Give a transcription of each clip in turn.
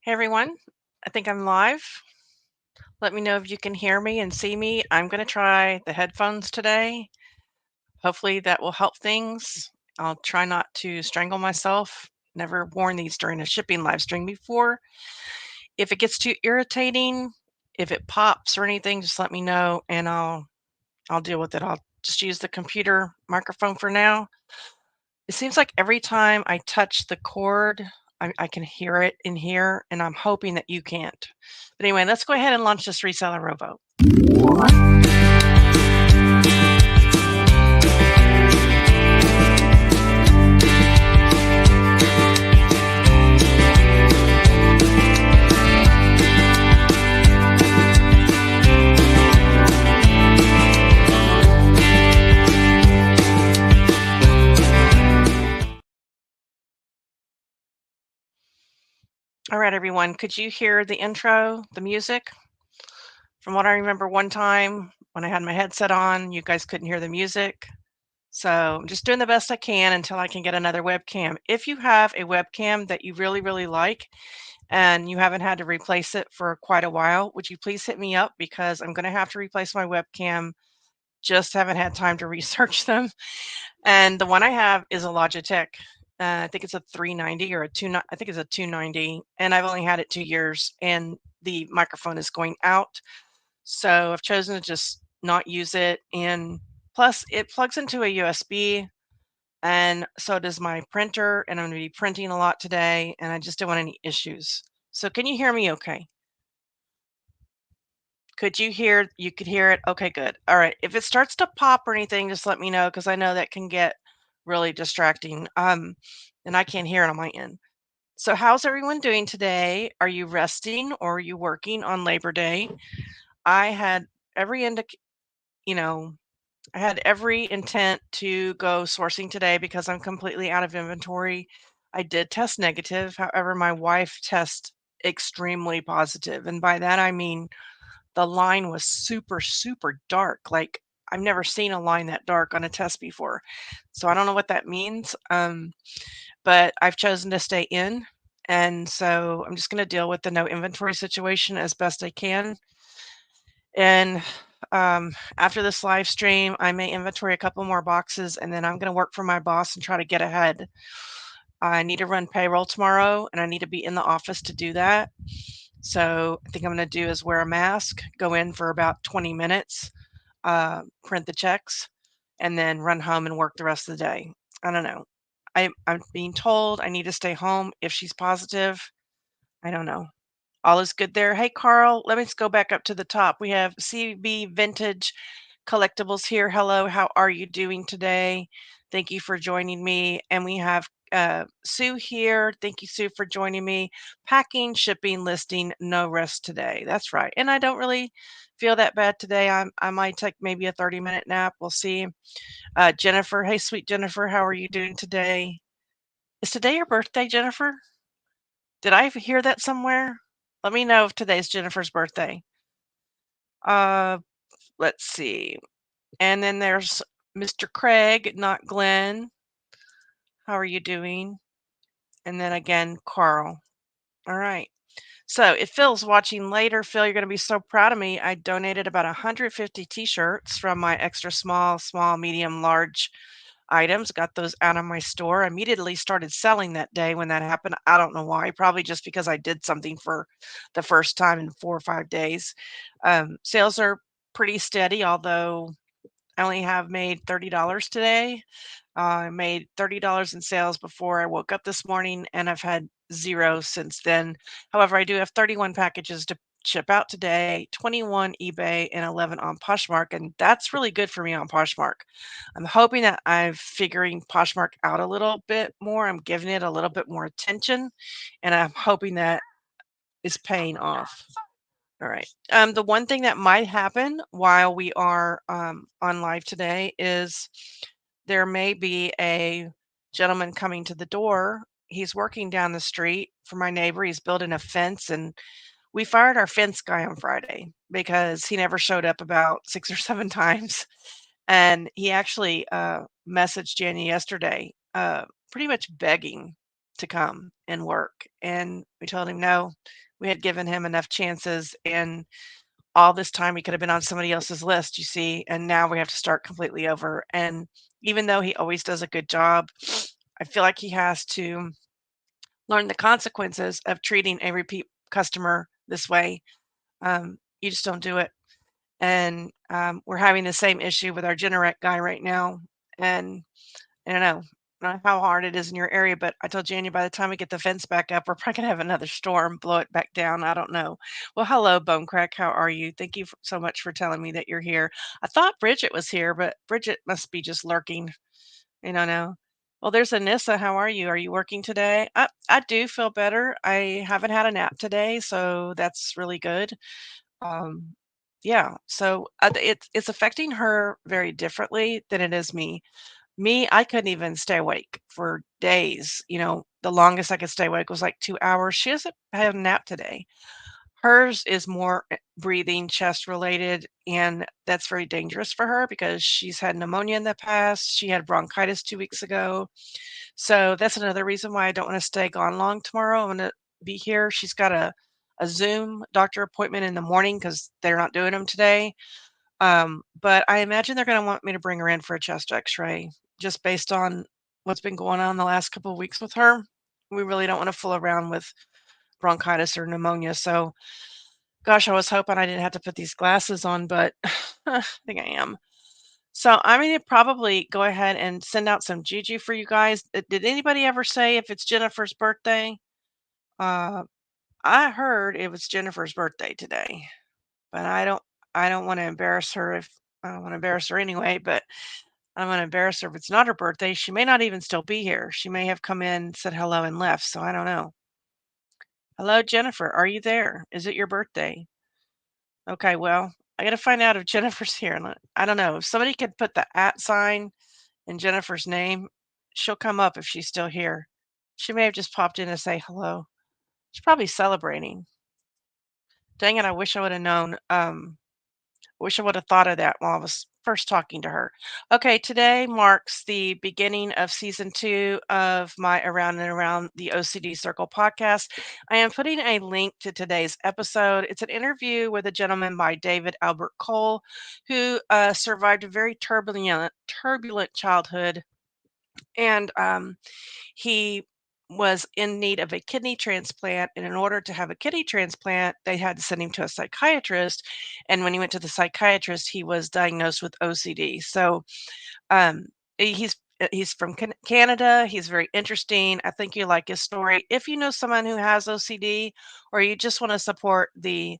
Hey everyone, I think I'm live. Let me know if you can hear me and see me. I'm going to try the headphones today. Hopefully that will help things. I'll try not to strangle myself. Never worn these during a shipping live stream before. If it gets too irritating, if it pops or anything, just let me know and I'll deal with it. I'll just use the computer microphone for now. It seems like every time I touch the cord, I can hear it in here, and I'm hoping that you can't. But anyway, let's go ahead and launch this reseller rowboat. All right, everyone, could you hear the intro, the music? From what I remember one time when I had my headset on, you guys couldn't hear the music. So I'm just doing the best I can until I can get another webcam. If you have a webcam that you really, really like and you haven't had to replace it for quite a while, would you please hit me up because I'm going to have to replace my webcam. Just haven't had time to research them. And the one I have is a Logitech. I think it's a 390 or a I think it's a 290, and I've only had it 2 years, and the microphone is going out. So I've chosen to just not use it. And plus, it plugs into a USB, and so does my printer. And I'm going to be printing a lot today, and I just don't want any issues. So can you hear me okay? Could you hear you could hear it? Okay, good. All right. If it starts to pop or anything, just let me know because I know that can get really distracting. And I can't hear it on my end. So how's everyone doing today? Are you resting or are you working on Labor Day? I had every you know, I had every intent to go sourcing today because I'm completely out of inventory. I did test negative. However, my wife tests extremely positive. And by that I mean the line was super, super dark. Like I've never seen a line that dark on a test before. So I don't know what that means. But I've chosen to stay in. And so I'm just going to deal with the no inventory situation as best I can. And after this live stream, I may inventory a couple more boxes and then I'm going to work for my boss and try to get ahead. I need to run payroll tomorrow and I need to be in the office to do that. So I think I'm going to do is wear a mask, go in for about 20 minutes, print the checks, and then run home and work the rest of the day. I don't know. I'm being told I need to stay home if she's positive. I don't know. All is good there. Hey, Carl, let me just go back up to the top. We have CB Vintage Collectibles here. Hello, how are you doing today? Thank you for joining me. And we have Sue here. Thank you, Sue, for joining me. Packing, shipping, listing, no rest today. That's right. And I don't really feel that bad today. I might take maybe a 30-minute nap. We'll see. Jennifer, hey, sweet Jennifer, how are you doing today? Is today your birthday, Jennifer? Did I hear that somewhere? Let me know if today's Jennifer's birthday. Uh, let's see. And then there's Mr. Craig, not Glenn. How are you doing? And then again, Carl. All right. So if Phil's watching later, Phil, you're going to be so proud of me. I donated about 150 t-shirts from my extra small, small, medium, large items, got those out of my store. I immediately started selling that day when that happened. I don't know why, probably just because I did something for the first time in 4 or 5 days. Sales are pretty steady, although I only have made $30 today. I made $30 in sales before I woke up this morning, and I've had 0 since then. However, I do have 31 packages to ship out today, 21 eBay, and 11 on Poshmark, and that's really good for me on Poshmark. I'm hoping that I'm figuring Poshmark out a little bit more. I'm giving it a little bit more attention, and I'm hoping that is paying off. All right. The one thing that might happen while we are on live today is there may be a gentleman coming to the door. He's working down the street for my neighbor. He's building a fence, and we fired our fence guy on Friday because he never showed up about 6 or 7 times. And he actually messaged Jenny yesterday, pretty much begging. to come and work. And we told him no. We had given him enough chances, and all this time he could have been on somebody else's list, you see, and now we have to start completely over. And even though he always does a good job, I feel like he has to learn the consequences of treating a repeat customer this way. You just don't do it. And we're having the same issue with our Generac guy right now. And I don't know, how hard it is in your area, but I told Jania by the time we get the fence back up, we're probably gonna have another storm blow it back down. I don't know. Well, hello, Bone Crack. How are you? Thank you so much for telling me that you're here. I thought Bridget was here, but Bridget must be just lurking. I don't know. Well, there's Anissa. How are you? Are you working today? I do feel better. I haven't had a nap today, so that's really good. Um, yeah. So it's affecting her very differently than it is me. Me, I couldn't even stay awake for days. The longest I could stay awake was like 2 hours. She hasn't had a nap today. Hers is more breathing, chest related, and that's very dangerous for her because she's had pneumonia in the past. She had bronchitis 2 weeks ago. So that's another reason why I don't want to stay gone long tomorrow. I'm going to be here. She's got a Zoom doctor appointment in the morning because they're not doing them today. But I imagine they're gonna want me to bring her in for a chest X-ray just based on what's been going on the last couple of weeks with her. We really don't wanna fool around with bronchitis or pneumonia, so gosh, I was hoping I didn't have to put these glasses on, but I think I am. So I'm gonna probably go ahead and send out some juju for you guys. Did anybody ever say if it's Jennifer's birthday? Uh, I heard it was Jennifer's birthday today, but I don't wanna embarrass her if I don't wanna embarrass her anyway, but I'm gonna embarrass her if it's not her birthday. She may not even still be here. She may have come in, said hello, and left, so I don't know. Hello, Jennifer. Are you there? Is it your birthday? Okay, well, I gotta find out if Jennifer's here. I don't know. If somebody could put the @ sign in Jennifer's name, she'll come up if she's still here. She may have just popped in to say hello. She's probably celebrating. Dang it, I wish I would have known. Wish I would have thought of that while I was first talking to her. Okay, today marks the beginning of season 2 of my Around and Around the OCD Circle podcast. I am putting a link to today's episode. It's an interview with a gentleman by David Albert Cole, who survived a very turbulent childhood, and he was in need of a kidney transplant, and in order to have a kidney transplant, they had to send him to a psychiatrist, and when he went to the psychiatrist, he was diagnosed with OCD. So, um, he's from Canada. He's very interesting. I think you like his story. If you know someone who has OCD, or you just want to support the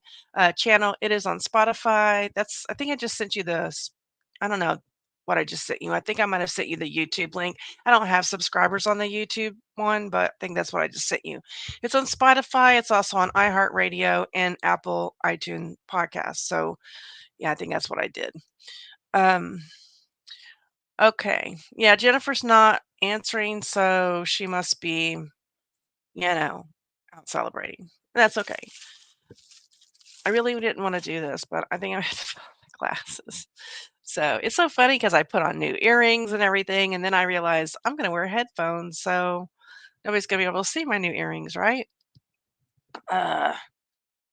channel, it is on Spotify. I think I just sent you I don't know what I just sent you. I think I might have sent you the YouTube link. I don't have subscribers on the YouTube one, but I think that's what I just sent you. It's on Spotify. It's also on iHeartRadio and Apple iTunes podcasts. So yeah, I think that's what I did. Um, Okay. Yeah, Jennifer's not answering, so she must be, out celebrating. That's okay. I really didn't want to do this, but I think I have to put on my glasses. So it's so funny because I put on new earrings and everything, and then I realized I'm going to wear headphones, so nobody's going to be able to see my new earrings, right? Uh,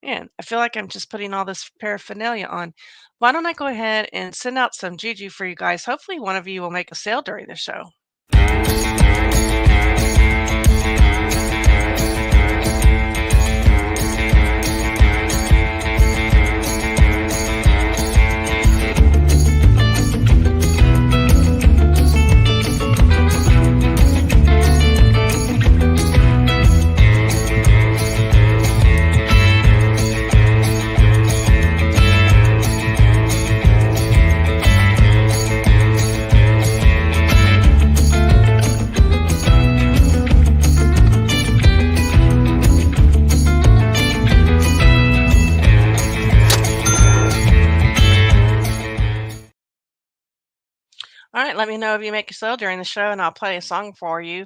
Man, I feel like I'm just putting all this paraphernalia on. Why don't I go ahead and send out some juju for you guys? Hopefully, one of you will make a sale during the show. All right, let me know if you make a sale during the show and I'll play a song for you.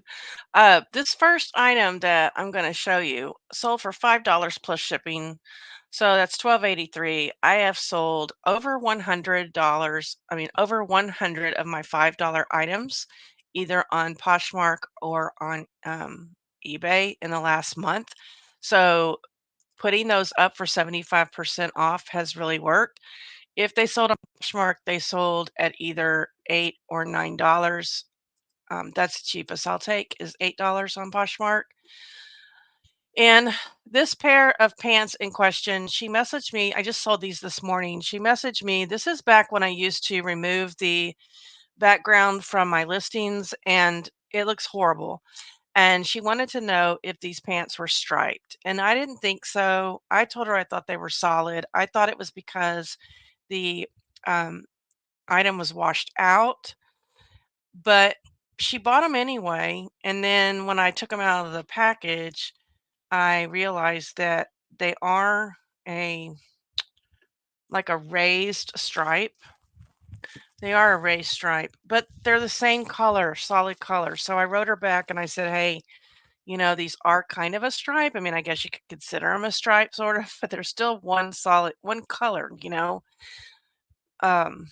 This first item that I'm going to show you sold for $5 plus shipping. So that's $12.83. I have sold over $100. I mean, over 100 of my $5 items, either on Poshmark or on eBay in the last month. So putting those up for 75% off has really worked. If they sold on Poshmark, they sold at either 8 or $9. That's the cheapest I'll take is $8 on Poshmark. And this pair of pants in question, she messaged me. I just sold these this morning. She messaged me. This is back when I used to remove the background from my listings, and it looks horrible. And she wanted to know if these pants were striped. And I didn't think so. I told her I thought they were solid. I thought it was because the um, item was washed out, but she bought them anyway. And then when I took them out of the package, I realized that they are a like a raised stripe. They are a raised stripe, but they're the same color, solid color. So I wrote her back and I said, "Hey, these are kind of a stripe. I mean, I guess you could consider them a stripe sort of, but they're still one solid, one color." Um,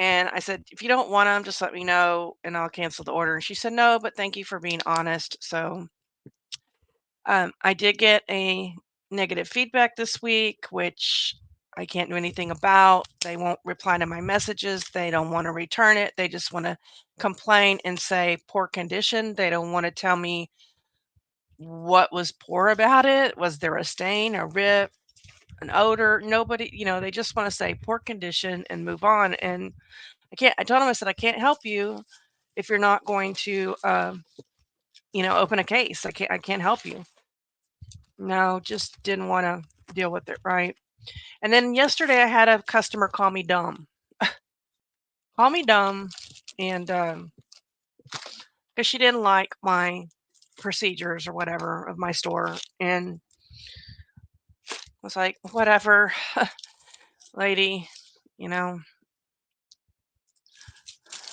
and I said, "If you don't want them, just let me know and I'll cancel the order." And she said, "No, but thank you for being honest." So I did get a negative feedback this week, which I can't do anything about. They won't reply to my messages. They don't want to return it. They just want to complain and say poor condition. They don't want to tell me what was poor about it. Was there a stain, a rip, an odor? Nobody, they just want to say poor condition and move on. And I told them, I said, I can't help you if you're not going to, open a case. I can't help you. No, just didn't want to deal with it, right? And then yesterday I had a customer call me dumb. Call me dumb, and because she didn't like my procedures or whatever of my store, and I was like, whatever, lady, you know.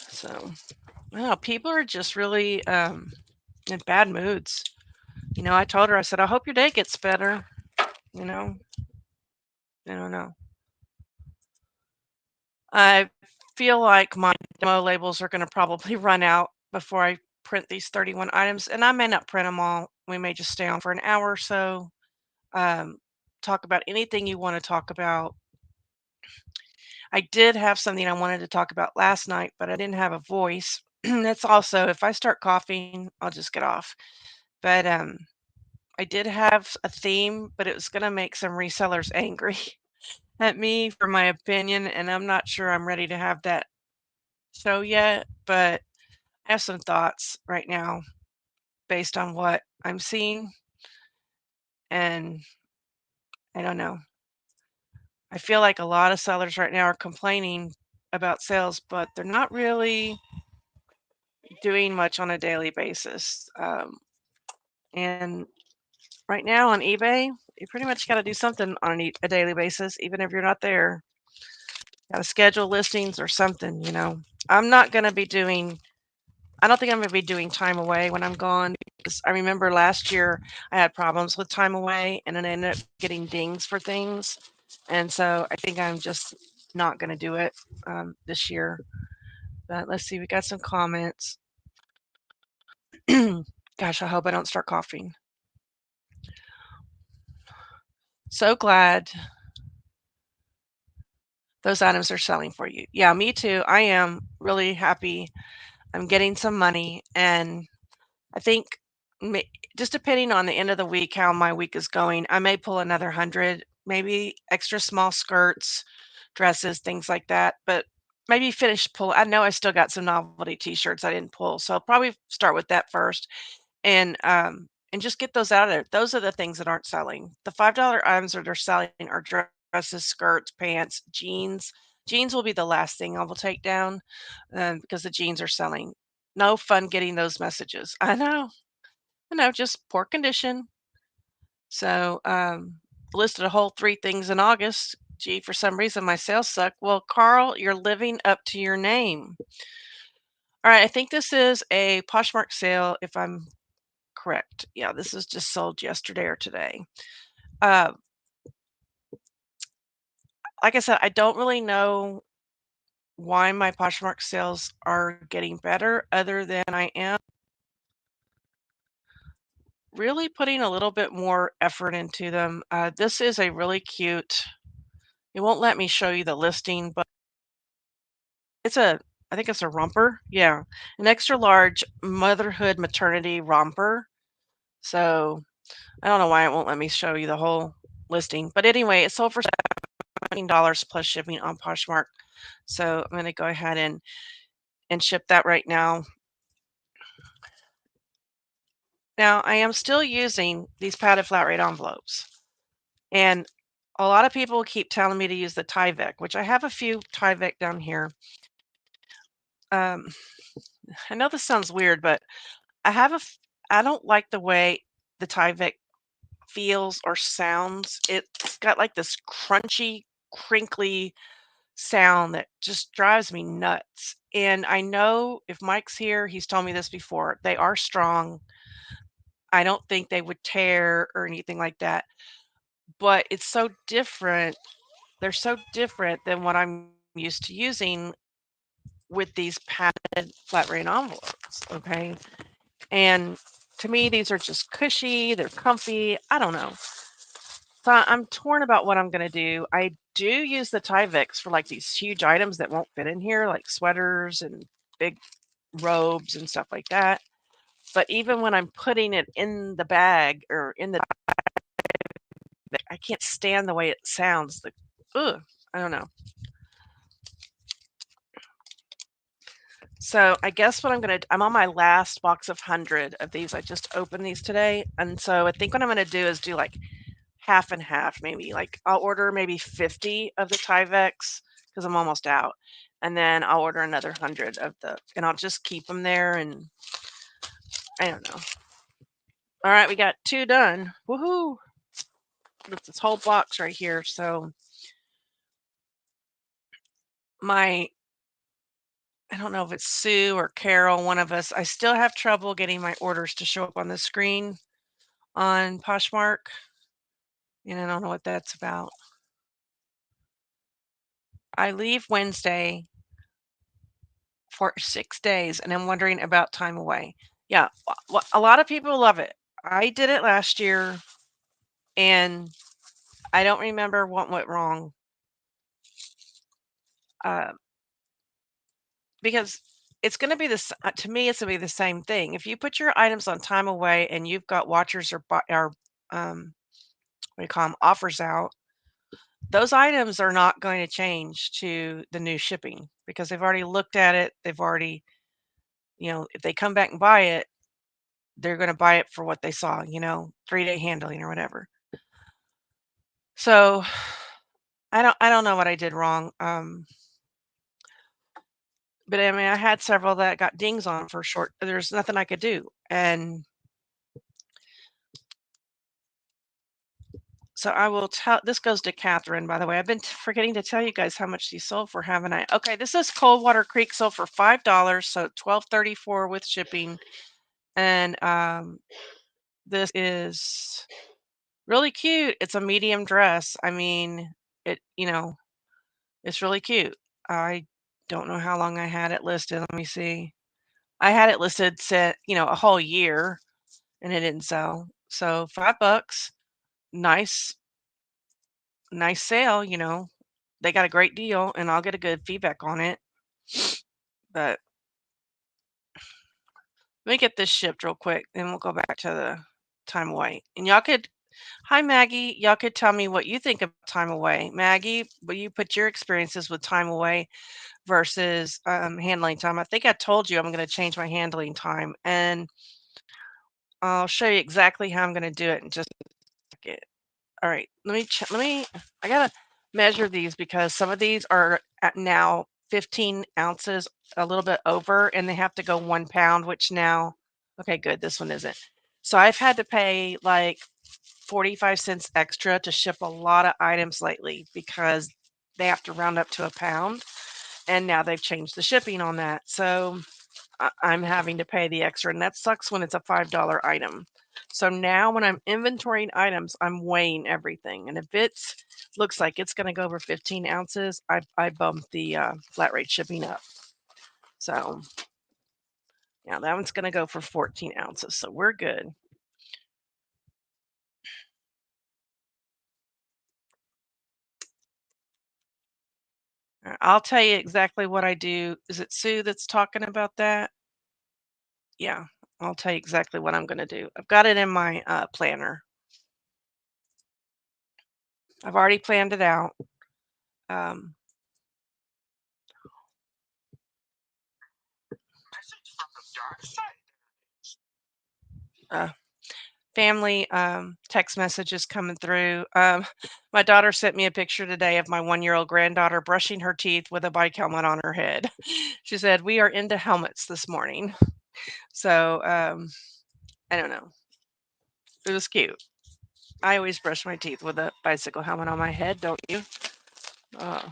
So I don't know, people are just really in bad moods. I told her, I said, I hope your day gets better. You know, I don't know. I feel like my demo labels are going to probably run out before I print these 31 items, and I may not print them all. We may just stay on for an hour or so, um, talk about anything you want to talk about. I did have something I wanted to talk about last night, but I didn't have a voice. That's also, if I start coughing, I'll just get off. But I did have a theme, but it was going to make some resellers angry at me for my opinion, and I'm not sure I'm ready to have that show yet, but I have some thoughts right now based on what I'm seeing, and I don't know. I feel like a lot of sellers right now are complaining about sales, but they're not really doing much on a daily basis. And right now on eBay, you pretty much got to do something on a daily basis, even if you're not there. Got to schedule listings or something. I'm not going to be doing I don't think I'm gonna be doing time away when I'm gone because I remember last year I had problems with time away and then I ended up getting dings for things. And so I think I'm just not gonna do it this year. But let's see, we got some comments. Gosh, I hope I don't start coughing. So glad those items are selling for you. Yeah, me too. I am really happy. I'm getting some money, and I think ma just depending on the end of the week, how my week is going, I may pull another 100, maybe extra small skirts, dresses, things like that, but maybe finish pull I know I still got some novelty t-shirts I didn't pull, so I'll probably start with that first and just get those out of there. Those are the things that aren't selling. The $5 items that are selling are dresses, skirts, pants, jeans. Jeans will be the last thing I will take down, because the jeans are selling. No fun getting those messages. I know, just poor condition. So, listed a whole 3 things in August. Gee, for some reason my sales suck. Well, Carl, you're living up to your name. All right, I think this is a Poshmark sale if I'm correct. Yeah, this is just sold yesterday or today. Uh, like I said, I don't really know why my Poshmark sales are getting better other than I am really putting a little bit more effort into them. This is a really cute, it won't let me show you the listing, but it's a, I think it's a romper. Yeah. An extra large motherhood maternity romper. So I don't know why it won't let me show you the whole listing. But anyway, it sold for $17 plus shipping on Poshmark. So I'm going to go ahead and ship that right now. Now I am still using these padded flat rate envelopes. And a lot of people keep telling me to use the Tyvek, which I have a few Tyvek down here. Um, I know this sounds weird, but I have a I don't like the way the Tyvek feels or sounds. It's got like this crunchy, crinkly sound that just drives me nuts. And I know if Mike's here, he's told me this before. They are strong. I don't think they would tear or anything like that. But it's so different. They're so different than what I'm used to using with these padded flat rate envelopes. Okay. And to me, these are just cushy, they're comfy. I don't know. So I'm torn about what I'm going to do. I do use the Tyveks for like these huge items that won't fit in here, like sweaters and big robes and stuff like that. But even when I'm putting it in the bag or in the, I can't stand the way it sounds. The, ugh, I don't know. So I guess what I'm on my last box of 100 of these. I just opened these today. And so I think what I'm going to do is do like half and half, maybe. Like I'll order maybe 50 of the Tyveks because I'm almost out. And then I'll order another 100 of the, and I'll just keep them there. And I don't know. All right, we got 2 done. Woohoo! That's this whole box right here. So my, I don't know if it's Sue or Carol, one of us, I still have trouble getting my orders to show up on the screen on Poshmark. And I don't know what that's about. I leave Wednesday for 6 days, and I'm wondering about time away. Yeah, a lot of people love it. I did it last year, and I don't remember what went wrong, uh, because it's gonna be this to me, it's gonna be the same thing. If you put your items on time away and you've got watchers or, what do you call them, offers out, those items are not going to change to the new shipping because they've already looked at it. They've already, if they come back and buy it, they're gonna buy it for what they saw, 3-day handling or whatever. So, I don't know what I did wrong, but, I mean, I had several that got dings on for short there's nothing I could do, and so I will tell this goes to Catherine, by the way. I've been forgetting to tell you guys how much these sold for, haven't I? Okay, this is Coldwater Creek sold for $5, so 12.34 with shipping, and, this is really cute. It's a medium dress. I mean, it's really cute. I don't know how long I had it listed. Let me see. I had it listed a whole year and it didn't sell. So $5, nice, nice sale. They got a great deal and I'll get a good feedback on it. But let me get this shipped real quick, then we'll go back to the time away. And y'all could hi Maggie, y'all could tell me what you think of time away. Maggie, will you put your experiences with time away versus handling time? I think I told you I'm going to change my handling time, and I'll show you exactly how I'm going to do it in just a second. All right, I gotta measure these because some of these are at now 15 ounces, a little bit over, and they have to go 1 pound, which now, okay, good, this one isn't. So I've had to pay like 45 cents extra to ship a lot of items lately because they have to round up to a pound, and now they've changed the shipping on that. So I'm having to pay the extra, and that sucks when it's a $5 item. So now when I'm inventorying items, I'm weighing everything, and if it's looks like it's going to go over 15 ounces, I bump the flat rate shipping up. So yeah, that one's going to go for 14 ounces, so we're good. I'll tell you exactly what I do. Is it Sue that's talking about that? Yeah, I'll tell you exactly what I'm gonna do. I've got it in my, planner. I've already planned it out. Um, uh, family, text messages coming through. My daughter sent me a picture today of my one-year-old granddaughter brushing her teeth with a bike helmet on her head. She said, "We are into helmets this morning." So, I don't know. It was cute. I always brush my teeth with a bicycle helmet on my head, don't you? Uh,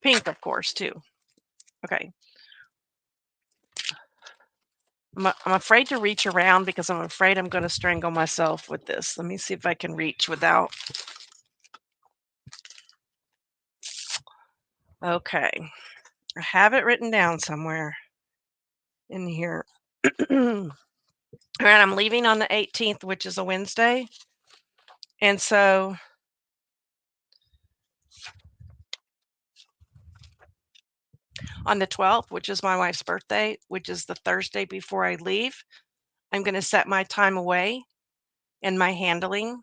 Pink, of course, too. Okay. I'm afraid to reach around because I'm afraid I'm going to strangle myself with this. Let me see if I can reach without. Okay. I have it written down somewhere in here. All right. I'm leaving on the 18th, which is a Wednesday. And so on the 12th, which is my wife's birthday, which is the Thursday before I leave, I'm going to set my time away and my handling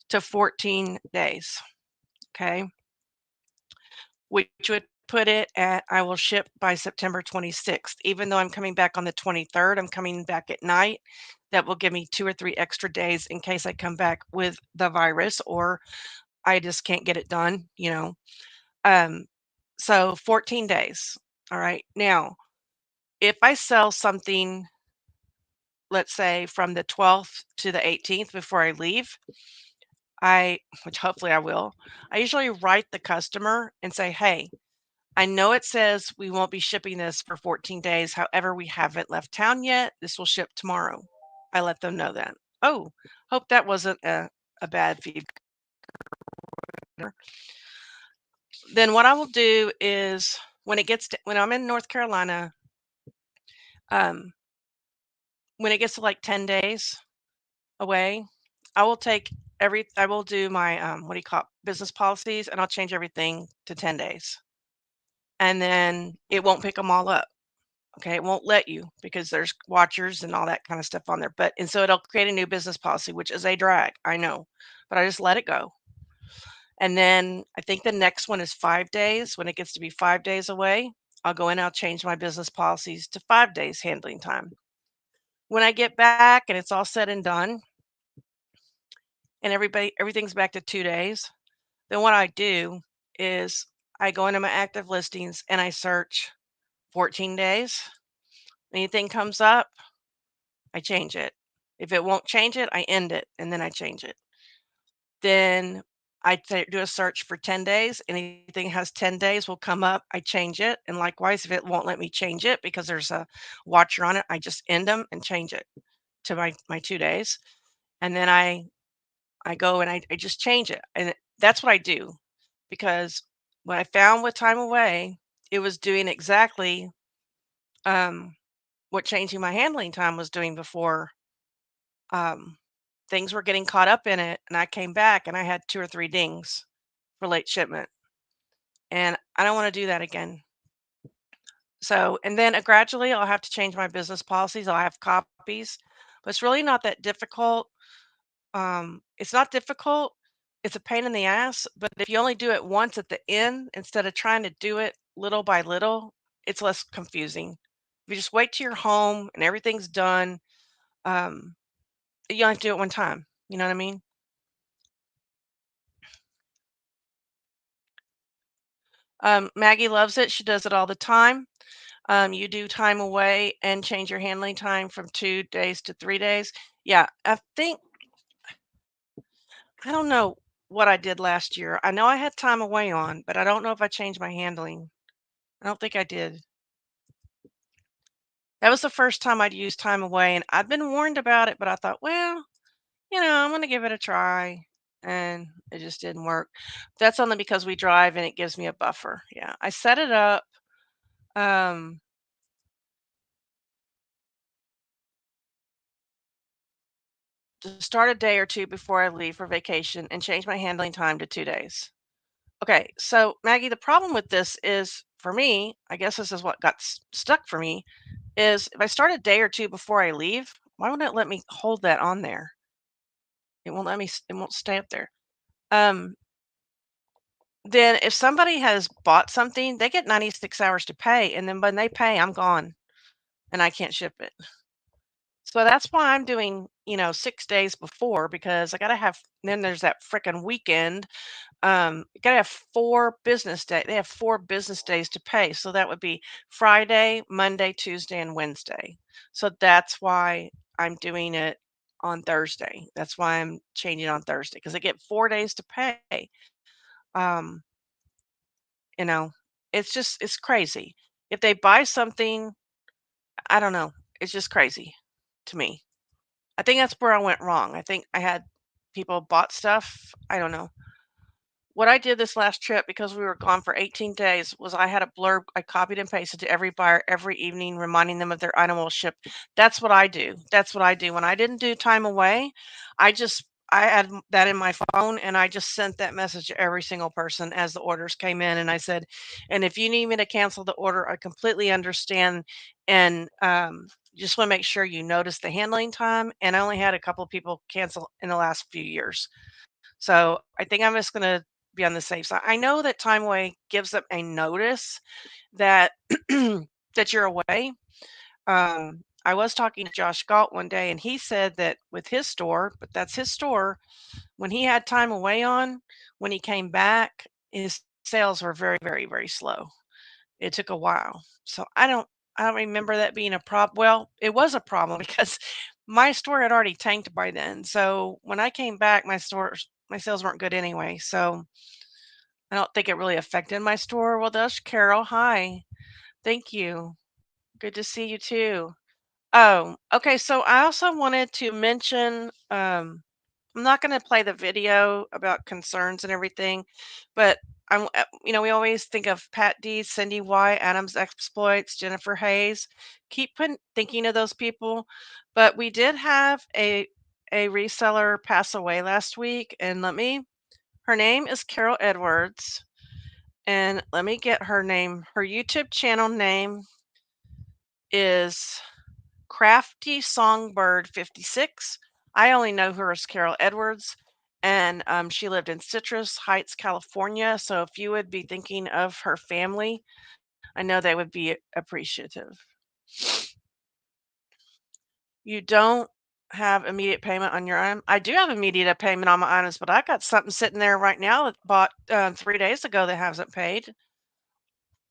to 14 days. Okay. Which would put it at I will ship by September 26th. Even though I'm coming back on the 23rd, I'm coming back at night. That will give me 2 or 3 extra days in case I come back with the virus or I just can't get it done, you know. Um, so 14 days. All right. Now, if I sell something, let's say from the 12th to the 18th before I leave, which hopefully I will, I usually write the customer and say, hey, I know it says we won't be shipping this for 14 days. However, we haven't left town yet. This will ship tomorrow. I let them know that. Oh, hope that wasn't a bad feedback. Then what I will do is when I'm in North Carolina, um, when it gets to like 10 days away, I will do my what do you call it, business policies, and I'll change everything to 10 days. And then it won't pick them all up. Okay, it won't let you because there's watchers and all that kind of stuff on there. And so it'll create a new business policy, which is a drag, I know, but I just let it go. And then I think the next one is 5 days. When it gets to be 5 days away, I'll go in, I'll change my business policies to 5 days handling time. When I get back and it's all said and done and everything's back to 2 days, then what I do is I go into my active listings and I search 14 days. Anything comes up, I change it. If it won't change it, I end it and then I change it. Then do a search for 10 days. Anything has 10 days will come up. I change it. And likewise, if it won't let me change it because there's a watcher on it, I just end them and change it to my 2 days. And then I go and I just change it. And that's what I do because what I found with time away, it was doing exactly um, what changing my handling time was doing before. Um, Things were getting caught up in it, and I came back and I had 2 or 3 dings for late shipment, and I don't wanna do that again. So and then, gradually, I'll have to change my business policies, I'll have copies, but it's really not that difficult. It's not difficult, it's a pain in the ass, but if you only do it once at the end instead of trying to do it little by little, it's less confusing. If you just wait till you're home and everything's done, um, you only have to do it one time, you know what I mean? Maggie loves it, she does it all the time. You do time away and change your handling time from 2 days to 3 days. Yeah, I don't know what I did last year. I know I had time away on, but I don't know if I changed my handling. I don't think I did. That was the first time I'd used time away, and I'd been warned about it, but I thought, well, I'm gonna give it a try, and it just didn't work. That's only because we drive and it gives me a buffer. Yeah, I set it up. Um, to start a day or 2 before I leave for vacation and change my handling time to 2 days. Okay, so Maggie, the problem with this is for me, I guess this is what got stuck for me, is if I start a day or two before I leave, why won't it let me hold that on there? It won't let me, it won't stay up there. Um, then if somebody has bought something, they get 96 hours to pay. And then when they pay, I'm gone and I can't ship it. So that's why I'm doing, 6 days before because I got to have, then there's that frickin' weekend. You gotta have 4 business day they have 4 business days to pay, so that would be Friday, Monday, Tuesday, and Wednesday. So that's why I'm doing it on Thursday. That's why I'm changing on Thursday because I get 4 days to pay. Um, you know, it's crazy. If they buy something, I don't know, it's just crazy to me. I think that's where I went wrong. I think I had people bought stuff, I don't know. What I did this last trip, because we were gone for 18 days, was I had a blurb I copied and pasted to every buyer every evening, reminding them of their item will ship. That's what I do. That's what I do. When I didn't do time away, I had that in my phone and I just sent that message to every single person as the orders came in. And I said, and if you need me to cancel the order, I completely understand. And just want to make sure you notice the handling time. And I only had a couple of people cancel in the last few years. So I think I'm just gonna be on the safe side. I know that Time Away gives them a notice that that you're away. I was talking to Josh Galt one day, and he said that with his store, but that's his store, when he had time away on, when he came back, his sales were very, very, very slow. It took a while. So I don't remember that being a problem. Well, it was a problem because my store had already tanked by then. So when I came back, my sales weren't good anyway. So I don't think it really affected my store. Well, there's Carol. Hi. Thank you. Good to see you too. Oh, okay. So I also wanted to mention I'm not going to play the video about concerns and everything, but we always think of Pat D, Cindy Y, Adam's exploits, Jennifer Hayes. Keep thinking of those people. But we did have a reseller pass away last week, and her name is Carol Edwards, and let me get her name. Her YouTube channel name is Crafty Songbird 56. I only know her as Carol Edwards, and she lived in Citrus Heights, California. So if you would be thinking of her family, I know they would be appreciative. You don't have immediate payment on your item? I do have immediate payment on my items, but I got something sitting there right now that bought 3 days ago that hasn't paid.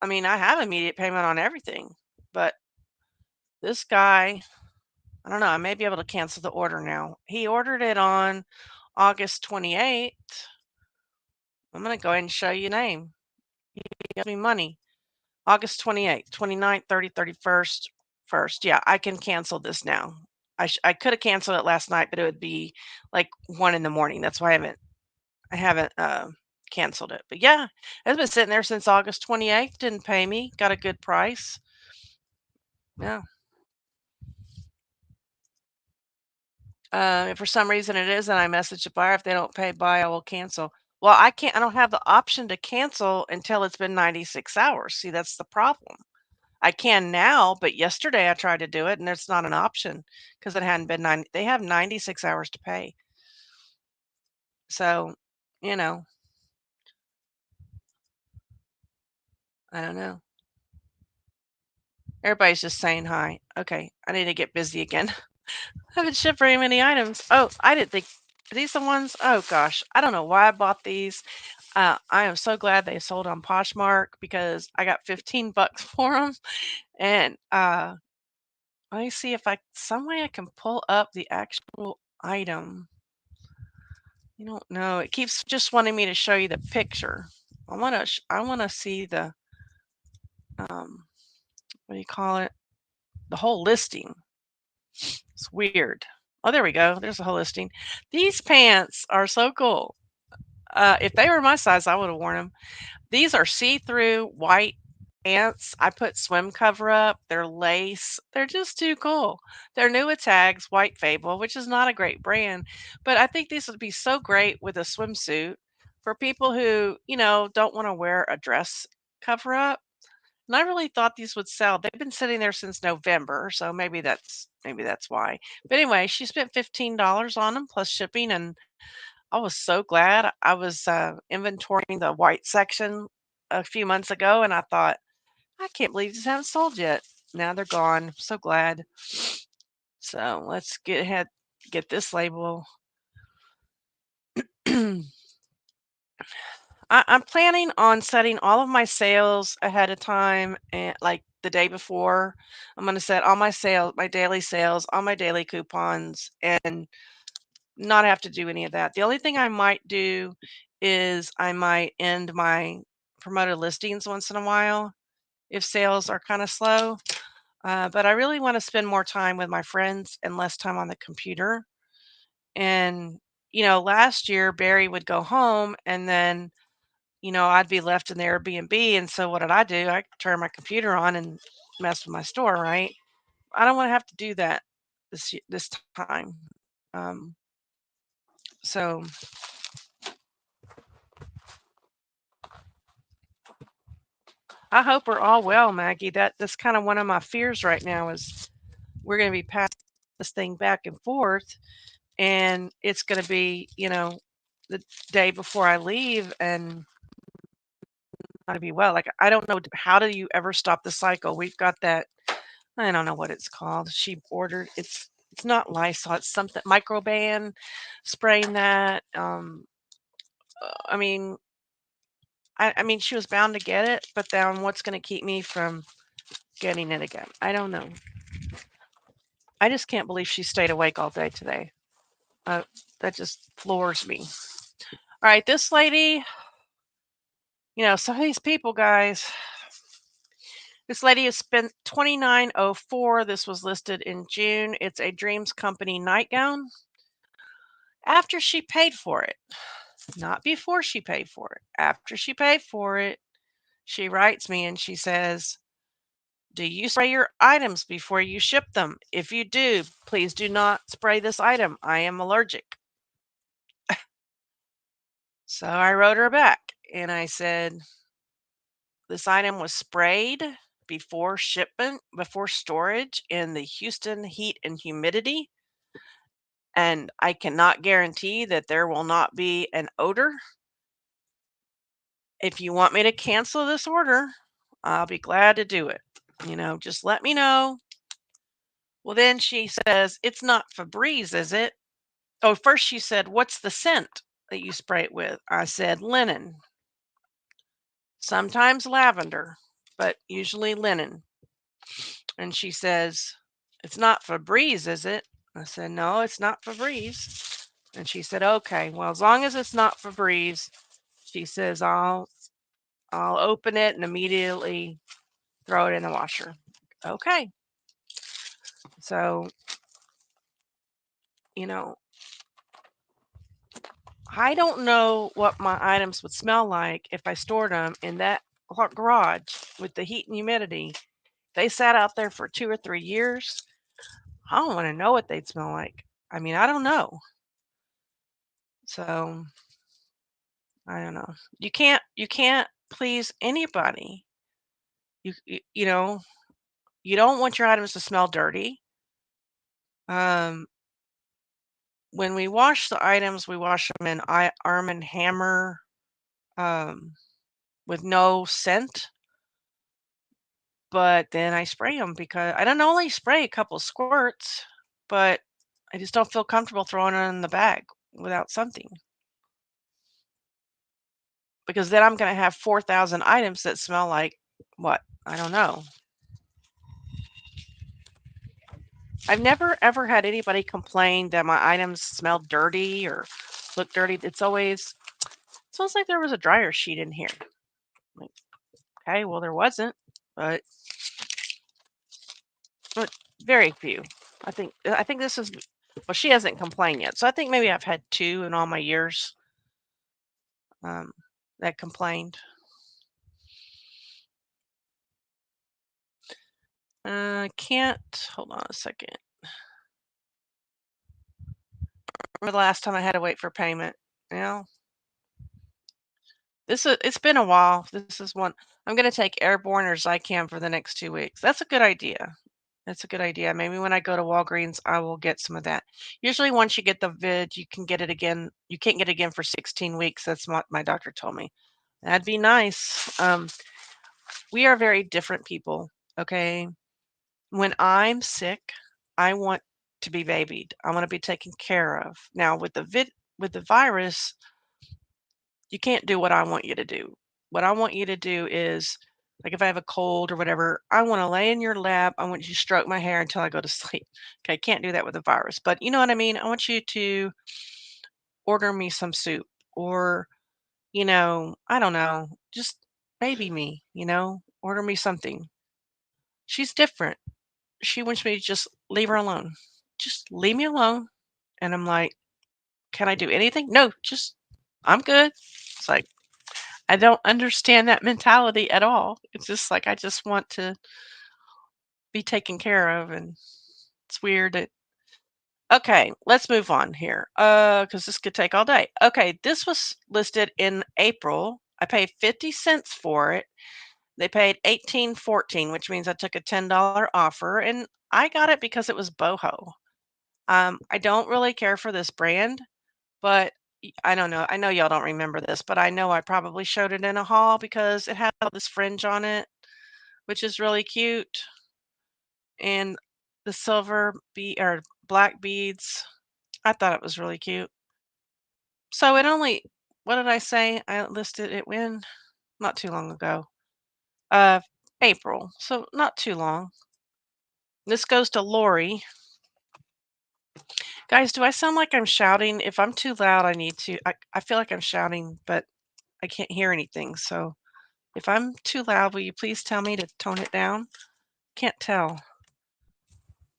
I mean, I have immediate payment on everything, but this guy, I don't know, I may be able to cancel the order now. He ordered it on August 28th. I'm going to go ahead and show you name. He gives me money. August 28th, 29th, 30th, 31st, 1st. Yeah, I can cancel this now. I could have canceled it last night, but it would be like 1 in the morning. That's why I haven't canceled it. But yeah, it's been sitting there since August 28th. Didn't pay me. Got a good price. Yeah. If for some reason it is, and I message the buyer, if they don't pay by, I will cancel. Well, I don't have the option to cancel until it's been 96 hours. See, that's the problem. I can now, but yesterday I tried to do it and it's not an option because it hadn't been 90. They have 96 hours to pay. So, you know, I don't know. Everybody's just saying hi. Okay, I need to get busy again. I haven't shipped very many items. Oh, I didn't think, are these the ones? Oh gosh, I don't know why I bought these. I am so glad they sold on Poshmark because I got 15 bucks for them. And let me see if some way I can pull up the actual item. I don't know. It keeps just wanting me to show you the picture. I want to see the what do you call it? The whole listing. It's weird. Oh, there we go. There's the whole listing. These pants are so cool. If they were my size, I would have worn them. These are see-through white pants. I put swim cover up. They're lace. They're just too cool. They're new with tags, White Fable, which is not a great brand, but I think these would be so great with a swimsuit. for people who, don't want to wear a dress cover up. And I really thought these would sell. They've been sitting there since November, so maybe that's why. But anyway, she spent $15 on them plus shipping, and I was so glad. I was inventorying the white section a few months ago, and I thought, I can't believe these haven't sold yet. Now they're gone. So glad. So let's get this label. I'm planning on setting all of my sales ahead of time, and like the day before. I'm going to set all my sales, my daily sales, all my daily coupons, and not have to do any of that. The only thing I might do is I might end my promoted listings once in a while if sales are kind of slow. But I really want to spend more time with my friends and less time on the computer. And, last year Barry would go home and then, I'd be left in the Airbnb. And so what did I do? I turned my computer on and mess with my store, right? I don't want to have to do that this time. Um, so I hope we're all well, Maggie. That's kind of one of my fears right now is we're going to be passing this thing back and forth, and it's going to be, the day before I leave, and not to be well. Like I don't know, how do you ever stop the cycle? We've got that. I don't know what it's called. She ordered. It's not Lysol. It's something microban, spraying that. I mean, I mean, she was bound to get it, but then what's going to keep me from getting it again? I don't know. I just can't believe she stayed awake all day today. Uh, that just floors me. All right, this lady, some of these people, guys. This lady has spent $29.04. This was listed in June. It's a Dreams Company nightgown. After she paid for it, not before she paid for it. After she paid for it, she writes me and she says, "Do you spray your items before you ship them? If you do, please do not spray this item. I am allergic." So I wrote her back and I said, "This item was sprayed before shipment, before storage in the Houston heat and humidity, and I cannot guarantee that there will not be an odor. If you want me to cancel this order, I'll be glad to do it. Just let me know." Well, then she says, "It's not Febreze, is it?" Oh, first she said, "What's the scent that you spray it with?" I said, "Linen, sometimes lavender, but usually linen." And she says, "It's not Febreze, is it?" I said, "No, it's not Febreze." And she said, "Okay, well, as long as it's not Febreze," she says, I'll open it and immediately throw it in the washer." Okay. So, you know, I don't know what my items would smell like if I stored them in that garage with the heat and humidity. They sat out there for 2 or 3 years. I don't want to know what they'd smell like. I mean, I don't know. So I don't know. You can't please anybody. You don't want your items to smell dirty. Um, when we wash the items, we wash them in Arm& and Hammer, um, with no scent. But then I spray them because I don't only spray a couple squirts, but I just don't feel comfortable throwing it in the bag without something, because then I'm gonna have 4,000 items that smell like what? I don't know. I've never ever had anybody complain that my items smell dirty or look dirty. It's always smells like there was a dryer sheet in here. Like, okay, well there wasn't, but but very few. I think this is, well, she hasn't complained yet. So I think maybe I've had two in all my years, um, that complained. Can't hold on a second. Remember the last time I had to wait for payment? Yeah. It's been a while. This is one I'm gonna take Airborne or Zicam for the next 2 weeks. That's a good idea. That's a good idea. Maybe when I go to Walgreens, I will get some of that. Usually once you get the vid, you can get it again. You can't get it again for 16 weeks. That's what my doctor told me. That'd be nice. We are very different people, okay? When I'm sick, I want to be babied. I want to be taken care of. Now with the virus, you can't do what I want you to do. What I want you to do is, like, if I have a cold or whatever, I want to lay in your lap. I want you to stroke my hair until I go to sleep. Okay, can't do that with the virus, but you know what I mean? I want you to order me some soup or, I don't know, just baby me, order me something. She's different. She wants me to just leave her alone. Just leave me alone. And I'm like, can I do anything? No, just, I'm good. It's like, I don't understand that mentality at all. It's just like I just want to be taken care of, and it's weird that okay, let's move on here. Because this could take all day. Okay, this was listed in April. I paid 50 cents for it. They paid 18.14, which means I took a $10 offer, and I got it because it was boho. I don't really care for this brand, but I don't know. I know y'all don't remember this, but I know I probably showed it in a haul because it had all this fringe on it, which is really cute, and the silver or black beads. I thought it was really cute. So it only, what did I say? I listed it when? Not too long ago. Uh, April. So not too long. This goes to Lori. Guys, do I sound like I'm shouting? If I'm too loud, I need to. I feel like I'm shouting, but I can't hear anything. So if I'm too loud, will you please tell me to tone it down? Can't tell.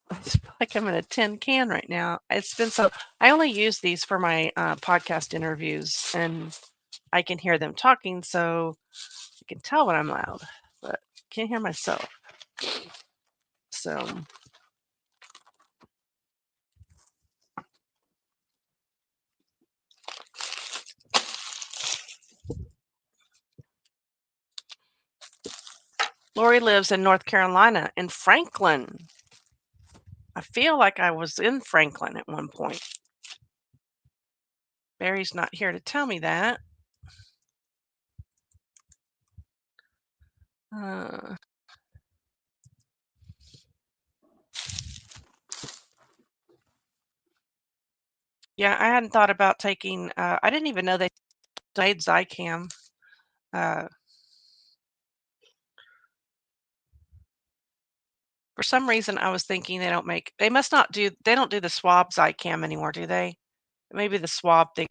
I feel like I'm in a tin can right now. It's been so. I only use these for my podcast interviews, and I can hear them talking, so I can tell when I'm loud, but can't hear myself. So Lori lives in North Carolina, in Franklin. I feel like I was in Franklin at one point. Barry's not here to tell me that. Uh, yeah, I hadn't thought about taking. I didn't even know they made Zicam. Uh, for some reason, I was thinking they don't make. They must not do. They don't do the swab Zicam anymore, do they? Maybe the swab thing.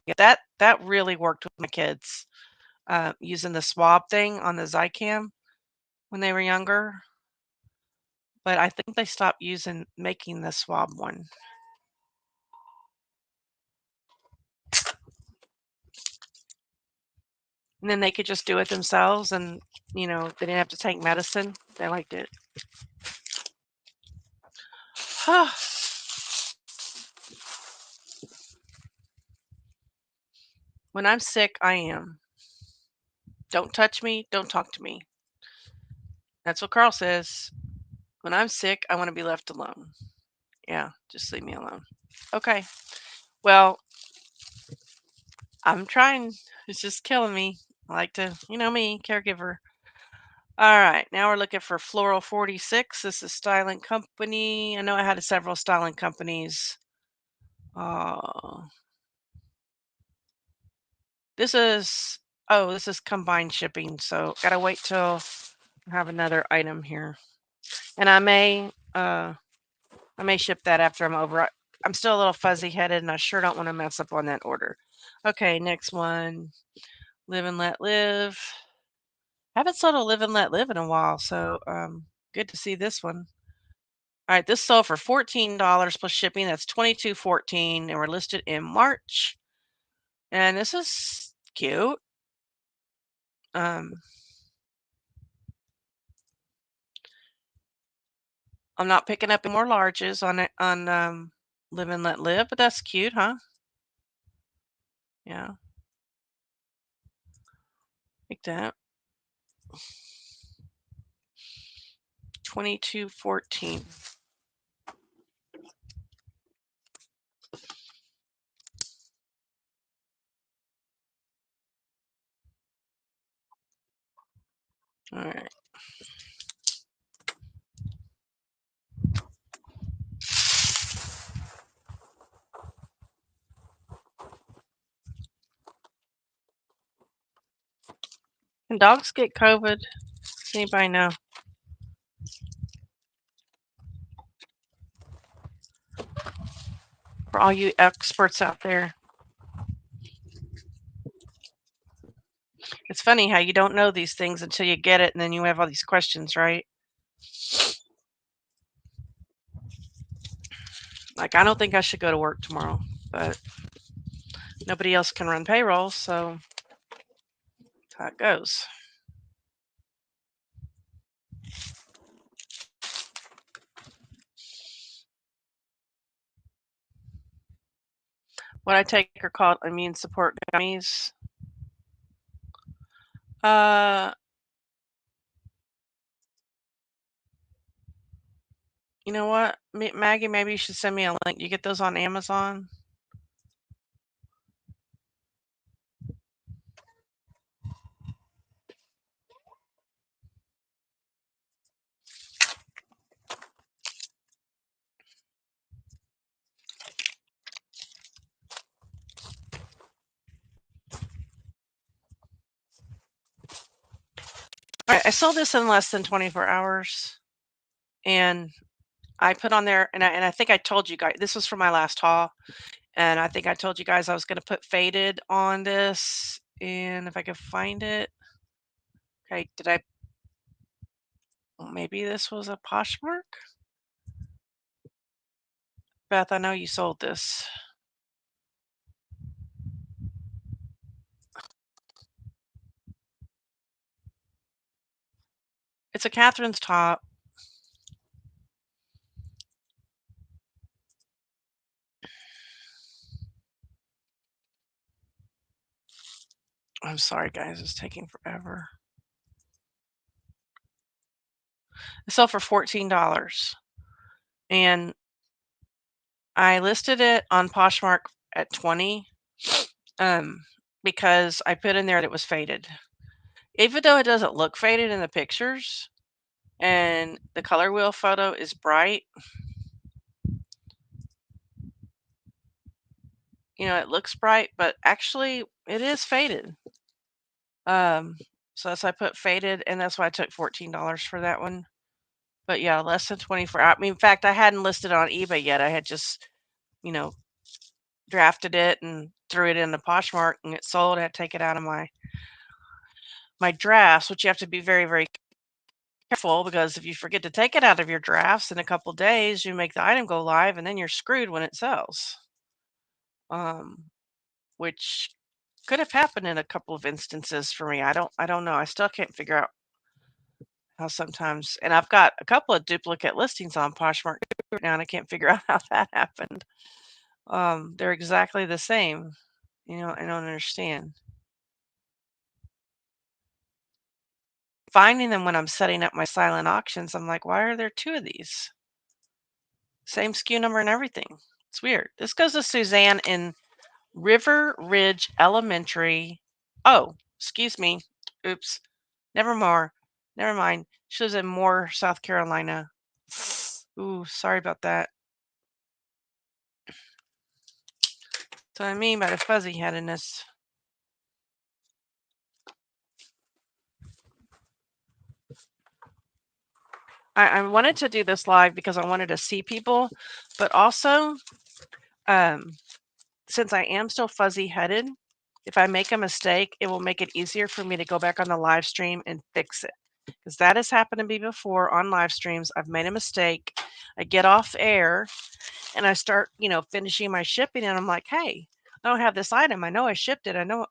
Yeah, that really worked with my kids. Using the swab thing on the Zicam when they were younger, but I think they stopped making the swab one. And then they could just do it themselves and, they didn't have to take medicine. They liked it. When I'm sick, I am. Don't touch me, don't talk to me. That's what Carl says. When I'm sick, I want to be left alone. Yeah, just leave me alone. Okay. Well, I'm trying. It's just killing me. I like to, me, caregiver. All right, now we're looking for Floral 46. This is Styling Company. I know I had several styling companies. Uh, this is, oh, this is combined shipping. So gotta wait till I have another item here. And I may ship that after I'm over. I'm still a little fuzzy headed and I sure don't want to mess up on that order. Okay, next one. Live and Let Live. Haven't sold a Live and Let Live in a while, so good to see this one. All right, this sold for $14 plus shipping. That's $22.14, and we're listed in March. And this is cute. Um, I'm not picking up any more larges on it on Live and Let Live, but that's cute, huh? Yeah. Like that. 2214. All right. Can dogs get COVID? Does anybody know? For all you experts out there. It's funny how you don't know these things until you get it, and then you have all these questions, right? Like, I don't think I should go to work tomorrow, but nobody else can run payroll, so that's how it goes. What I take are called immune support gummies. You know what, Maggie? Maybe you should send me a link. You get those on Amazon? All right, I sold this in less than 24 hours, and I put on there, and I think I told you guys this was for my last haul, and I think I told you guys I was going to put faded on this, and if I could find it. Okay, did I? Maybe this was a Poshmark. Beth, I know you sold this. It's a Catherine's top. I'm sorry, guys. It's taking forever. It sold for $14, and I listed it on Poshmark at 20, um, because I put in there that it was faded. Even though it doesn't look faded in the pictures, and the color wheel photo is bright, you know, it looks bright, but actually it is faded. So that's why I put faded, and that's why I took $14 for that one. But yeah, less than 24. I mean, in fact, I hadn't listed it on eBay yet. I had just, you know, drafted it and threw it in the Poshmark, and it sold. I had to take it out of my drafts, which you have to be very, very careful, because if you forget to take it out of your drafts in a couple days, you make the item go live, and then you're screwed when it sells. Which could have happened in a couple of instances for me. I don't know. I still can't figure out how sometimes, and I've got a couple of duplicate listings on Poshmark right now, and I can't figure out how that happened. They're exactly the same. You know, I don't understand. Finding them when I'm setting up my silent auctions, I'm like, why are there two of these? Same SKU number and everything. It's weird. This goes to Suzanne in River Ridge Elementary. Oh, excuse me. Oops. Never more. Never mind. She lives in Moore, South Carolina. Ooh, sorry about that. That's what I mean by the fuzzy headedness. I wanted to do this live because I wanted to see people, but also, since I am still fuzzy headed, if I make a mistake, it will make it easier for me to go back on the live stream and fix it. Because that has happened to me before on live streams. I've made a mistake. I get off air and I start, finishing my shipping, and I'm like, hey, I don't have this item. I know I shipped it. I know,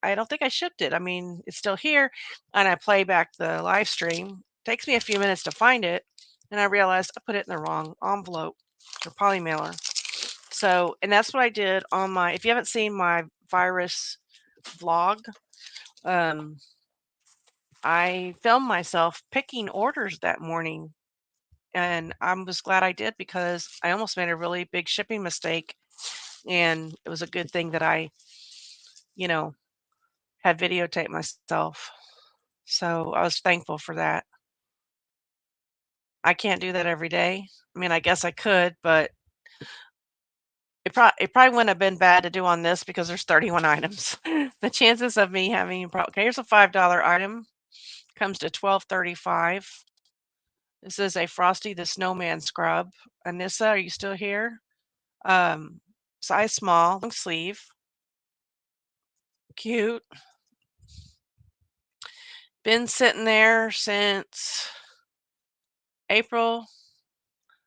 I don't think I shipped it. I mean, it's still here. And I play back the live stream. Takes me a few minutes to find it. And I realized I put it in the wrong envelope or poly mailer. So, and that's what I did on my, if you haven't seen my virus vlog, Um, I filmed myself picking orders that morning, and I was glad I did because I almost made a really big shipping mistake, and it was a good thing that I, you know, had videotaped myself. So I was thankful for that. I can't do that every day. I mean, I guess I could, but it probably wouldn't have been bad to do on this because there's 31 items. The chances of me having okay, here's a $5 item, comes to 12.35. This is a Frosty the Snowman scrub. Anissa, are you still here? Um, Size small, long sleeve, cute. Been sitting there since April,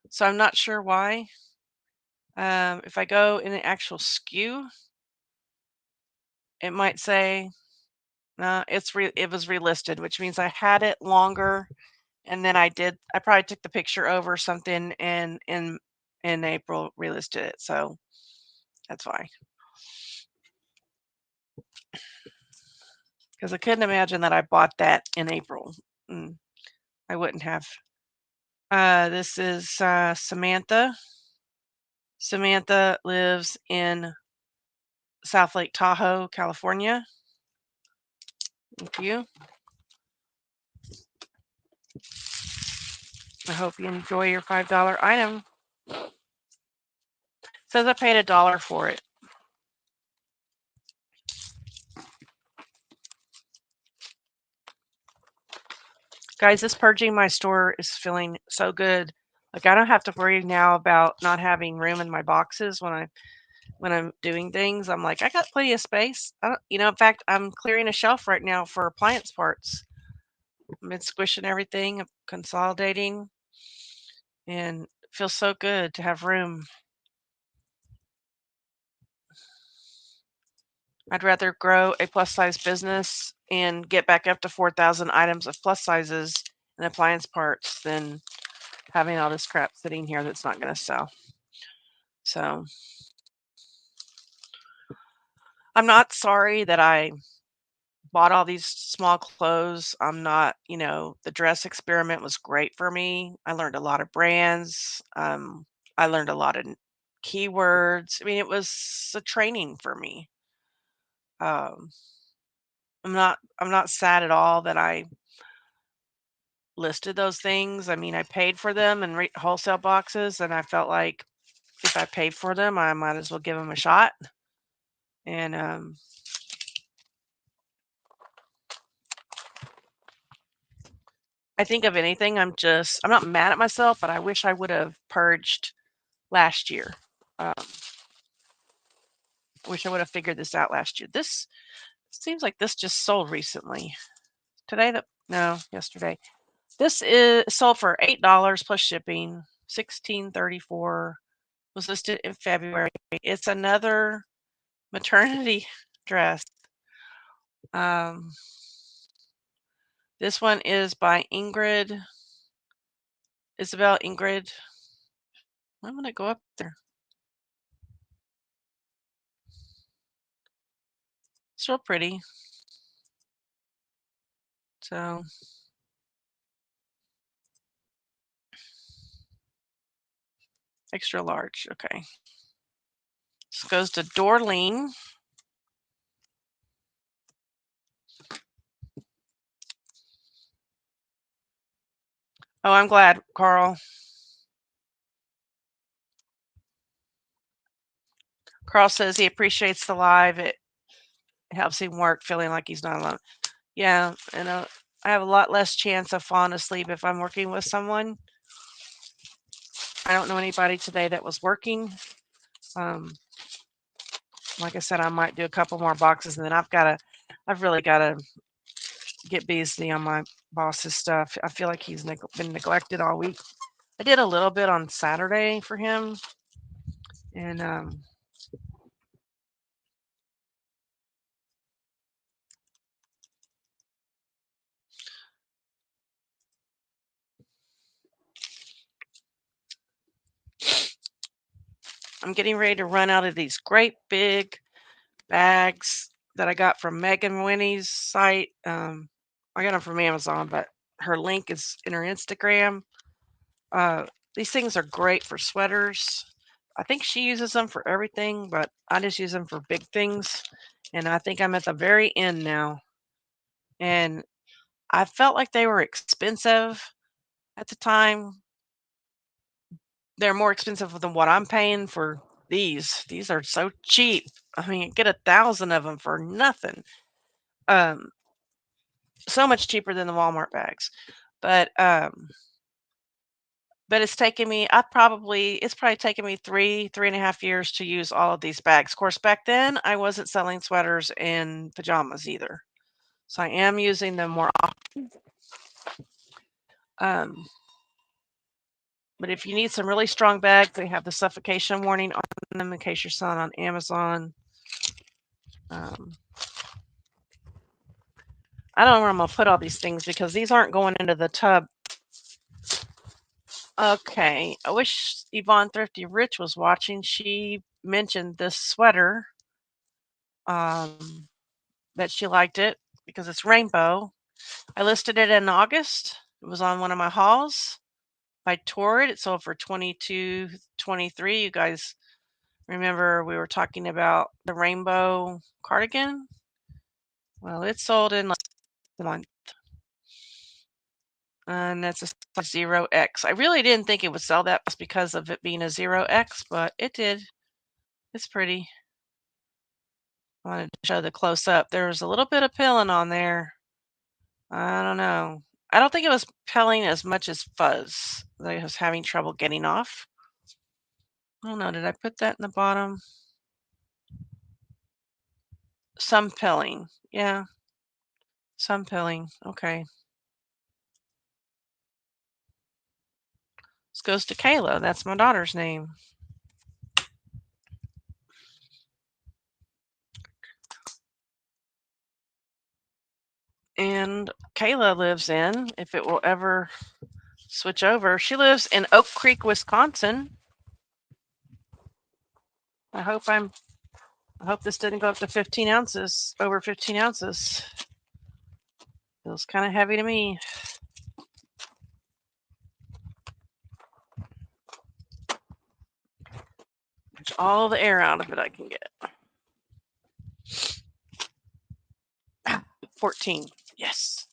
so I'm not sure why. If I go in the actual SKU, it might say it was relisted, which means I had it longer, and then I probably took the picture over something and in April relisted it. So that's why. Because I couldn't imagine that I bought that in April. Mm, I wouldn't have. This is Samantha. Samantha lives in South Lake Tahoe, California. Thank you. I hope you enjoy your $5 item. Says I paid $1 for it. Guys, this purging my store is feeling so good. Like I don't have to worry now about not having room in my boxes when I'm doing things. I'm like, I got plenty of space. I don't, in fact, I'm clearing a shelf right now for appliance parts. I've been squishing everything, consolidating, and it feels so good to have room. I'd rather grow a plus size business and get back up to 4,000 items of plus sizes and appliance parts than having all this crap sitting here that's not going to sell. So I'm not sorry that I bought all these small clothes. I'm not, the dress experiment was great for me. I learned a lot of brands. I learned a lot of keywords. I mean, it was a training for me. Um, I'm not sad at all that I listed those things. I mean, I paid for them in wholesale boxes, and I felt like if I paid for them, I might as well give them a shot. And I think of anything, I'm not mad at myself, but I wish I would have purged last year. Um, wish I would have figured this out last year. This seems like this just sold recently. Today, no, yesterday. This is sold for $8 plus shipping. 16.34 was listed in February. It's another maternity dress. Um, this one is by Isabel Ingrid. I'm gonna go up there. It's real pretty. So extra large. Okay. This goes to Dorleen. Oh, I'm glad, Carl. Carl says he appreciates the live. It helps him work feeling like he's not alone. Yeah, and I have a lot less chance of falling asleep if I'm working with someone. I don't know anybody today that was working. Um, like I said, I might do a couple more boxes, and then I've really got to get busy on my boss's stuff. I feel like he's been neglected all week. I did a little bit on Saturday for him, and I'm getting ready to run out of these great big bags that I got from Megan Winnie's site. I got them from Amazon, but her link is in her Instagram. Uh, these things are great for sweaters. I think she uses them for everything, but I just use them for big things. And I think I'm at the very end now. And I felt like they were expensive at the time. They're more expensive than what I'm paying for these. These are so cheap. I mean, get 1,000 of them for nothing. Um, so much cheaper than the Walmart bags. But but it's probably taken me 3.5 years to use all of these bags. Of course, back then I wasn't selling sweaters and pajamas either. So I am using them more often. Um, but if you need some really strong bags, they have the suffocation warning on them in case you're selling on Amazon. Um, I don't know where I'm gonna put all these things because these aren't going into the tub. Okay, I wish Yvonne Thrifty Rich was watching. She mentioned this sweater, um, that she liked it because it's rainbow. I listed it in August. It was on one of my hauls. I toured it. It sold for 22.23. You guys remember we were talking about the rainbow cardigan? Well, it sold in less than a month. And that's a size 0X. I really didn't think it would sell that fast because of it being a 0X, but it did. It's pretty. I wanted to show the close up. There was a little bit of pilling on there. I don't know. I don't think it was pilling as much as fuzz that I was having trouble getting off. I don't know. Did I put that in the bottom? Some pilling. Yeah, some pilling. Okay. This goes to Kayla. That's my daughter's name. And Kayla lives in, if it will ever switch over, she lives in Oak Creek, Wisconsin. I hope I'm I hope this didn't go up to 15 ounces, over 15 ounces. Feels kind of heavy to me. Get all the air out of it I can get. 14. Yes.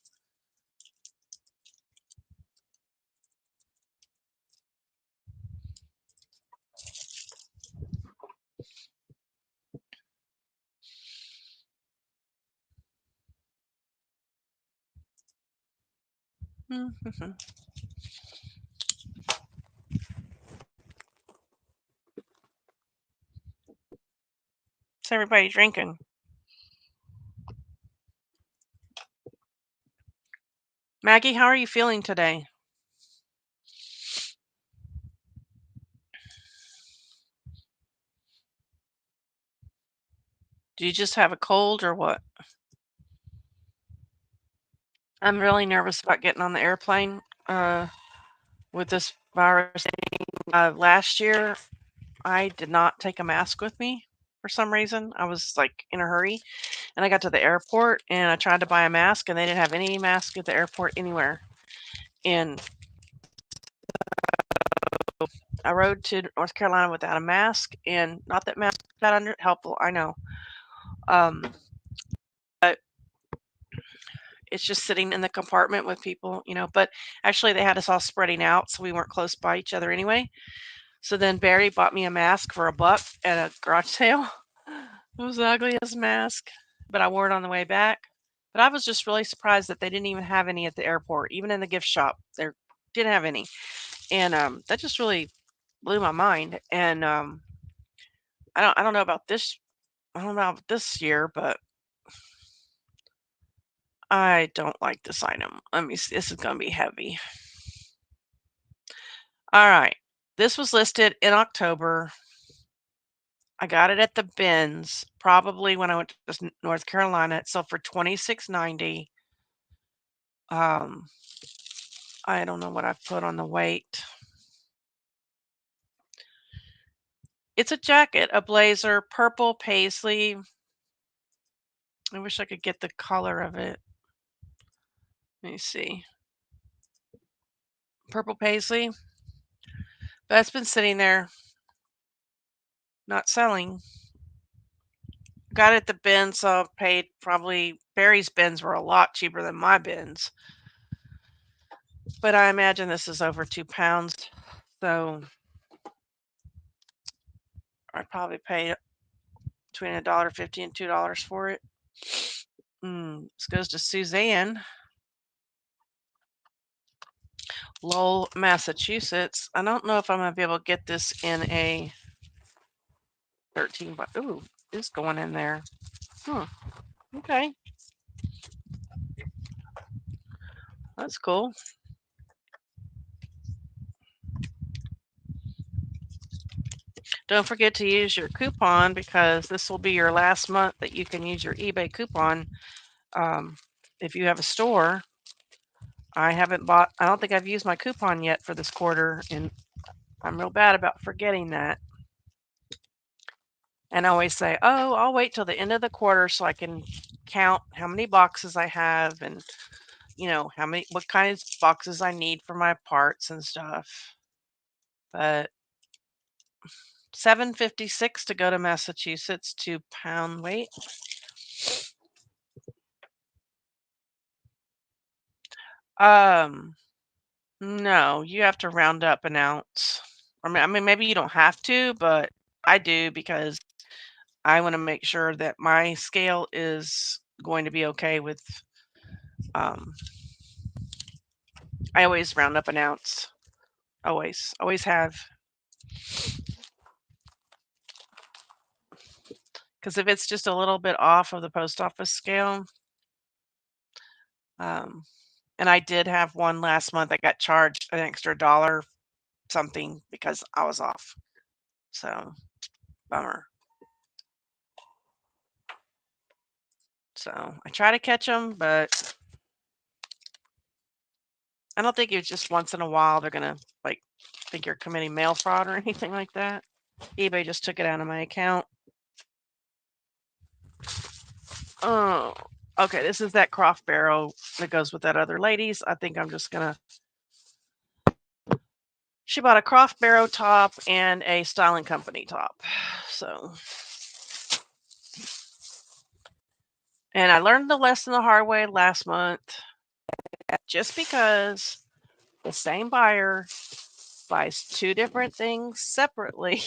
What's everybody drinking? Maggie, how are you feeling today? Do you just have a cold or what? I'm really nervous about getting on the airplane with this virus. Last year, I did not take a mask with me for some reason. I was like in a hurry and I got to the airport and I tried to buy a mask and they didn't have any mask at the airport anywhere. And I rode to North Carolina without a mask, and not that masks not under helpful, I know. But it's just sitting in the compartment with people, but actually they had us all spreading out so we weren't close by each other anyway. So then Barry bought me a mask for $1 at a garage sale. It was the ugliest mask, but I wore it on the way back. But I was just really surprised that they didn't even have any at the airport, even in the gift shop. They didn't have any, and that just really blew my mind. And I don't know about this. I don't know about this year, but I don't like this item. Let me see. This is going to be heavy. All right. This was listed in October. I got it at the bins, probably when I went to North Carolina. It sold for $26.90. Um, I don't know what I put on the weight. It's a jacket, a blazer, purple paisley. I wish I could get the color of it. Let me see. Purple paisley. That's been sitting there, not selling. Got it at the bin, so I paid probably Barry's bins were a lot cheaper than my bins. But I imagine this is over 2 pounds. So I probably paid between $1.50 and $2 for it. This goes to Suzanne, Lowell, Massachusetts. I don't know if I'm gonna be able to get this in a 13 by. Ooh, it's going in there. Okay. That's cool. Don't forget to use your coupon because this will be your last month that you can use your eBay coupon. If you have a store, I don't think I've used my coupon yet for this quarter, and I'm real bad about forgetting that. And I always say, oh, I'll wait till the end of the quarter so I can count how many boxes I have and, what kind of boxes I need for my parts and stuff. But $7.56 to go to Massachusetts, 2-pound weight. No, you have to round up an ounce. I mean, maybe you don't have to, but I do because I want to make sure that my scale is going to be okay with. I always round up an ounce. Always have. Because if it's just a little bit off of the post office scale, and I did have one last month, I got charged an extra dollar something because I was off. So, bummer. So I try to catch them, but I don't think it's just once in a while they're gonna like think you're committing mail fraud or anything like that. eBay just took it out of my account. Oh, okay. This is that Croft barrel that goes with that other lady's. I think I'm just gonna. She bought a Croft Barrow top and a Styling Company top. So, and I learned the lesson the hard way last month. Just because the same buyer buys two different things separately,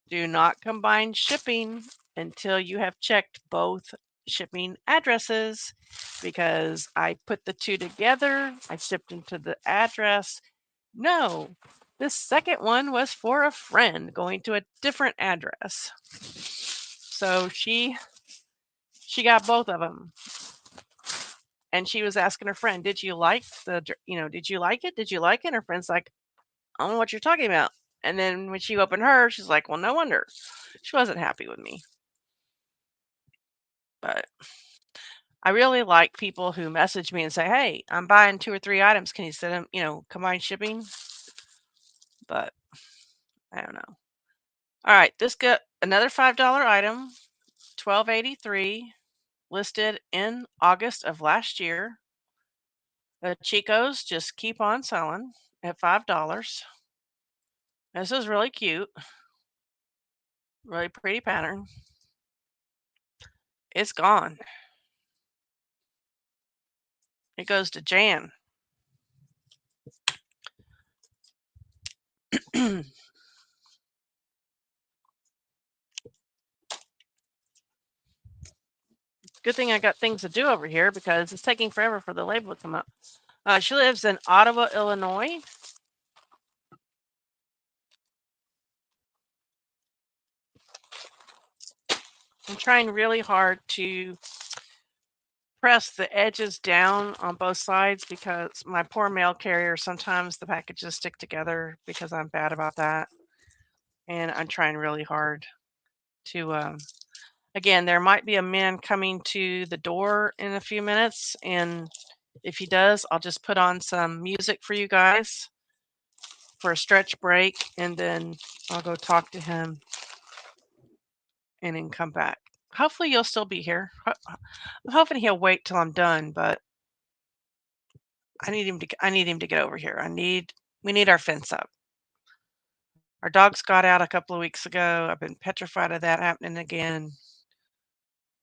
do not combine shipping until you have checked both shipping addresses, because I put the two together. I shipped into the address. No, this second one was for a friend going to a different address. So she got both of them. And she was asking her friend, did you like did you like it? Did you like it? And her friend's like, I don't know what you're talking about. And then when she opened hers, she's like, well, no wonder. She wasn't happy with me. But I really like people who message me and say, hey, I'm buying 2 or 3 items. Can you send them, combine shipping? But I don't know. All right, this got another $5 item, $12.83, listed in August of last year. The Chicos just keep on selling at $5. This is really cute, really pretty pattern. It's gone. It goes to Jan. Good thing I got things to do over here because it's taking forever for the label to come up. She lives in Ottawa, Illinois. I'm trying really hard to press the edges down on both sides because my poor mail carrier, sometimes the packages stick together because I'm bad about that. And I'm trying really hard to, again, there might be a man coming to the door in a few minutes. And if he does, I'll just put on some music for you guys for a stretch break. And then I'll go talk to him and then come back. Hopefully you'll still be here. I'm hoping he'll wait till I'm done, but I need him to get over here. We need our fence up. Our dogs got out a couple of weeks ago. I've been petrified of that happening again.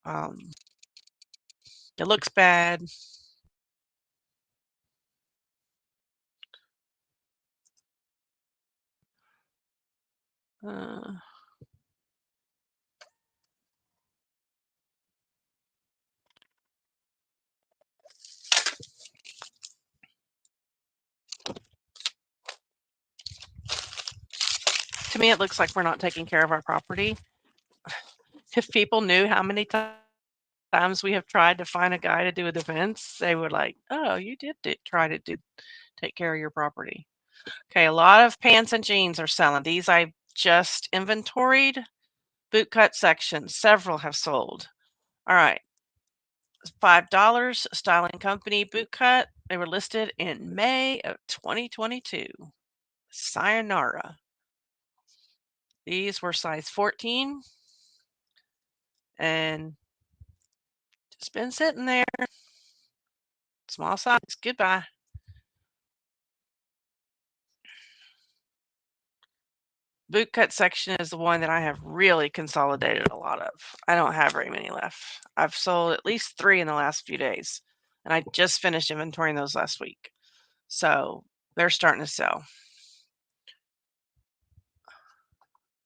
Um, it looks bad. Uh, to me, it looks like we're not taking care of our property. If people knew how many times we have tried to find a guy to do the fence, they would like, oh, you did try to take care of your property. Okay, a lot of pants and jeans are selling. These I just inventoried. Bootcut section, several have sold. All right, $5, Styling Company bootcut. They were listed in May of 2022. Sayonara. These were size 14 and just been sitting there. Small size. Goodbye. Bootcut section is the one that I have really consolidated a lot of. I don't have very many left. I've sold at least 3 in the last few days, and I just finished inventorying those last week. So they're starting to sell.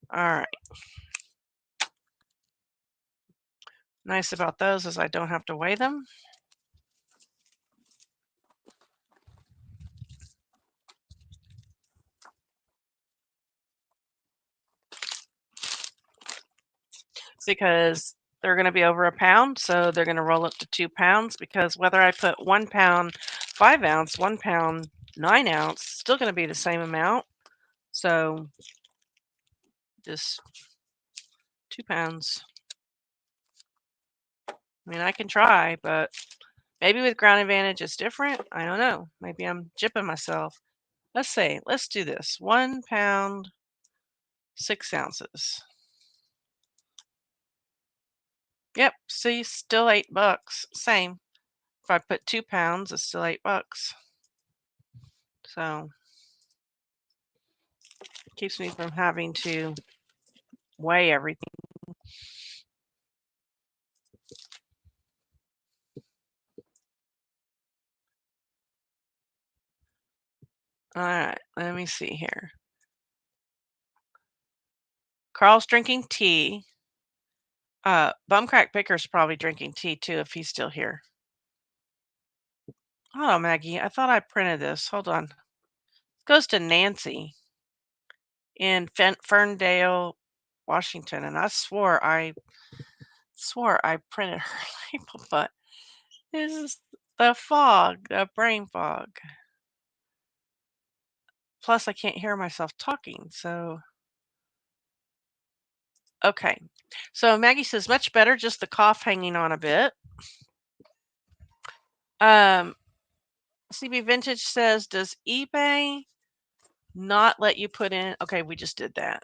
All right. Nice about those is I don't have to weigh them. Because they're going to be over a pound, so they're going to roll up to 2 pounds, because whether I put 1 pound 5 ounce, 1 pound 9 ounce, still going to be the same amount. So just 2 pounds. I mean, I can try, but maybe with Ground Advantage it's different. I don't know. Maybe I'm jipping myself. Let's see. Let's do this. 1 pound 6 ounces. Yep. See, still $8. Same. If I put 2 pounds, it's still $8. So it keeps me from having to weigh everything. All right, let me see here. Carl's drinking tea. Bumcrack Picker's probably drinking tea too if he's still here. Oh, Maggie, I thought I printed this. Hold on. It goes to Nancy in Ferndale, Washington, and I swore I printed her label, but this is the fog, the brain fog. Plus, I can't hear myself talking, so okay. So Maggie says much better, just the cough hanging on a bit. CB Vintage says, does eBay not let you put in? Okay, we just did that.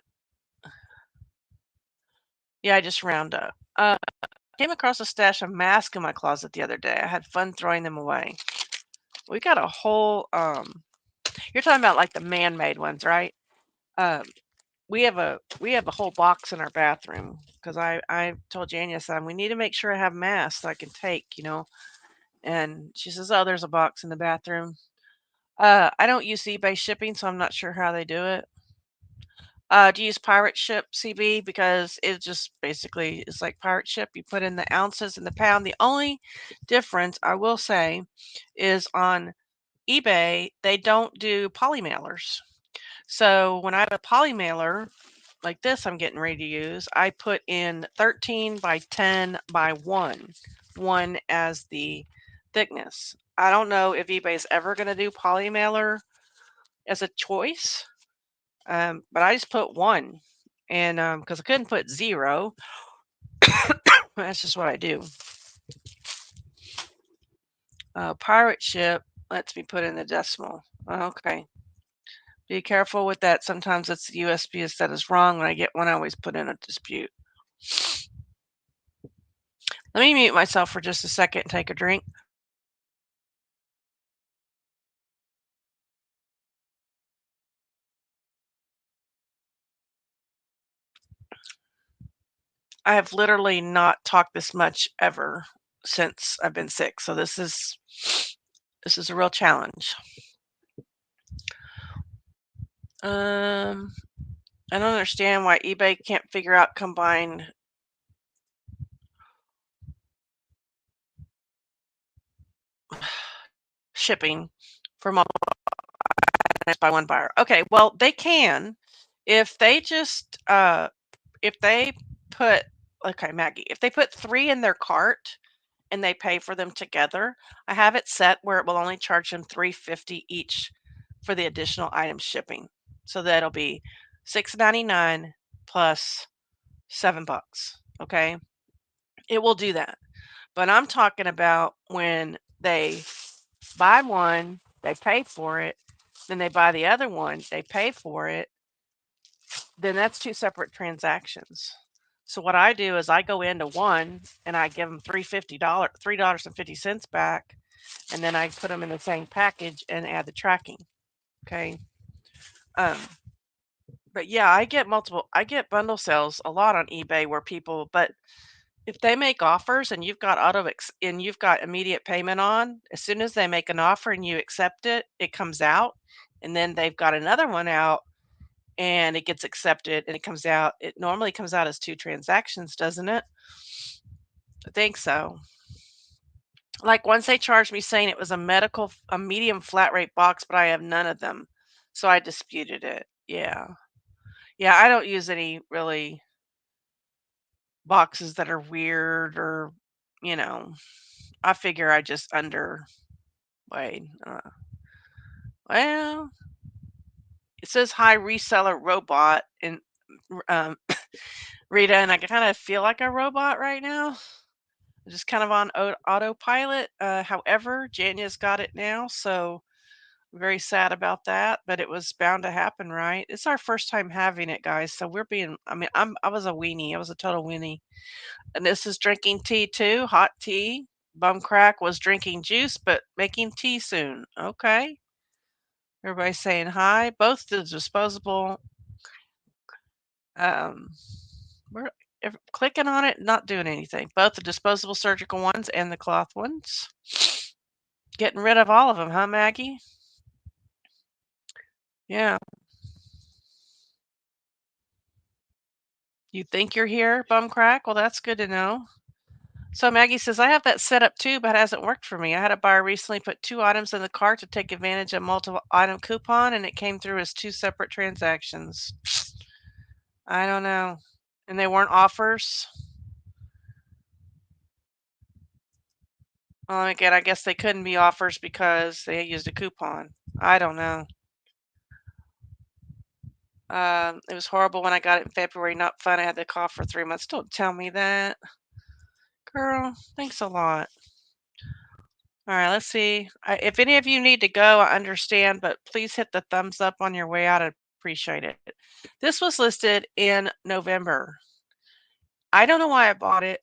Yeah, I just round up. Came across a stash of masks in my closet the other day. I had fun throwing them away. We got a whole you're talking about like the man-made ones, right? We have a whole box in our bathroom because I told Jania, son, we need to make sure I have masks I can take, And she says, oh, there's a box in the bathroom. I don't use eBay shipping, so I'm not sure how they do it. Do you use Pirate Ship CB? Because it just basically is like Pirate Ship. You put in the ounces and the pound. The only difference I will say is on eBay, they don't do poly mailers. So when I have a poly mailer like this I'm getting ready to use, I put in 13 by 10 by 1 as the thickness. I don't know if eBay is ever going to do poly mailer as a choice. But I just put 1, and because I couldn't put 0, that's just what I do. Pirate Ship lets me put in the decimal. Okay. Be careful with that. Sometimes it's the USPS that is wrong. When I get one, I always put in a dispute. Let me mute myself for just a second and take a drink. I have literally not talked this much ever since I've been sick, so this is a real challenge. Um, I don't understand why eBay can't figure out combined shipping for multiple items by one buyer. Okay, well, they can if they just if they put okay, Maggie, if they put 3 in their cart and they pay for them together, I have it set where it will only charge them 3.50 each for the additional item shipping. So that'll be 6.99 plus $7, okay? It will do that. But I'm talking about when they buy one, they pay for it, then they buy the other one, they pay for it, then that's 2 separate transactions. So what I do is I go into one and I give them $3.50 back, and then I put them in the same package and add the tracking. Okay. Um, but yeah, I get bundle sales a lot on eBay where people, but if they make offers and you've got immediate payment on, as soon as they make an offer and you accept it, it comes out, and then they've got another one out and it gets accepted and it comes out. It normally comes out as 2 transactions, doesn't it? I think so. Like, once they charged me saying it was a medium flat rate box, but I have none of them, so I disputed it. Yeah. Yeah, I don't use any really boxes that are weird or, you know, I figure I just wait, well, it says hi reseller robot and um, Rita, and I kind of feel like a robot right now. I'm just kind of on autopilot. However, Janya's got it now, so I'm very sad about that, but it was bound to happen, right? It's our first time having it, guys, so I was a weenie. I was a total weenie. And this is drinking tea too, hot tea. Bum Crack was drinking juice, but making tea soon. Okay. Everybody saying hi. Both the disposable, um, we're clicking on it, not doing anything. Both the disposable surgical ones and the cloth ones. Getting rid of all of them, huh, Maggie? Yeah. You think you're here, Bum Crack? Well, that's good to know. So Maggie says, I have that set up too, but it hasn't worked for me. I had a buyer recently put 2 items in the cart to take advantage of multiple item coupon, and it came through as 2 separate transactions. I don't know. And they weren't offers. Well, again, I guess they couldn't be offers because they used a coupon. I don't know. It was horrible when I got it in February. Not fun. I had the cough for 3 months. Don't tell me that. Girl, thanks a lot. All right, let's see. If any of you need to go, I understand, but please hit the thumbs up on your way out. I appreciate it. This was listed in November. I don't know why I bought it.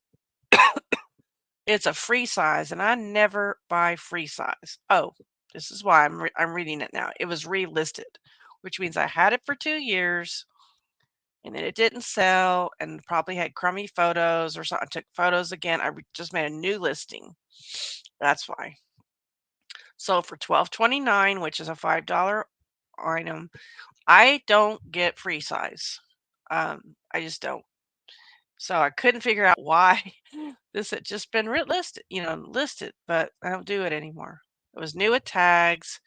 It's a free size, and I never buy free size. Oh, this is why I'm reading it now. It was relisted, which means I had it for 2 years, and then it didn't sell, and probably had crummy photos or something. I took photos again. Just made a new listing. That's why. So for $12.29, which is a $5 item, I don't get free size. I just don't. So I couldn't figure out why this had just been listed, but I don't do it anymore. It was new with tags.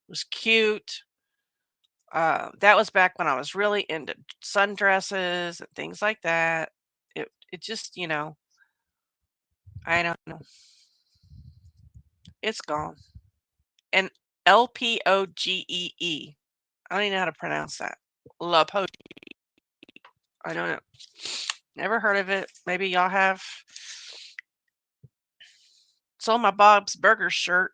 It was cute. That was back when I was really into sundresses and things like that. It just, I don't know. It's gone. And LPOGEE. I don't even know how to pronounce that. La Poche. I don't know. Never heard of it. Maybe y'all have. Sold my Bob's Burgers shirt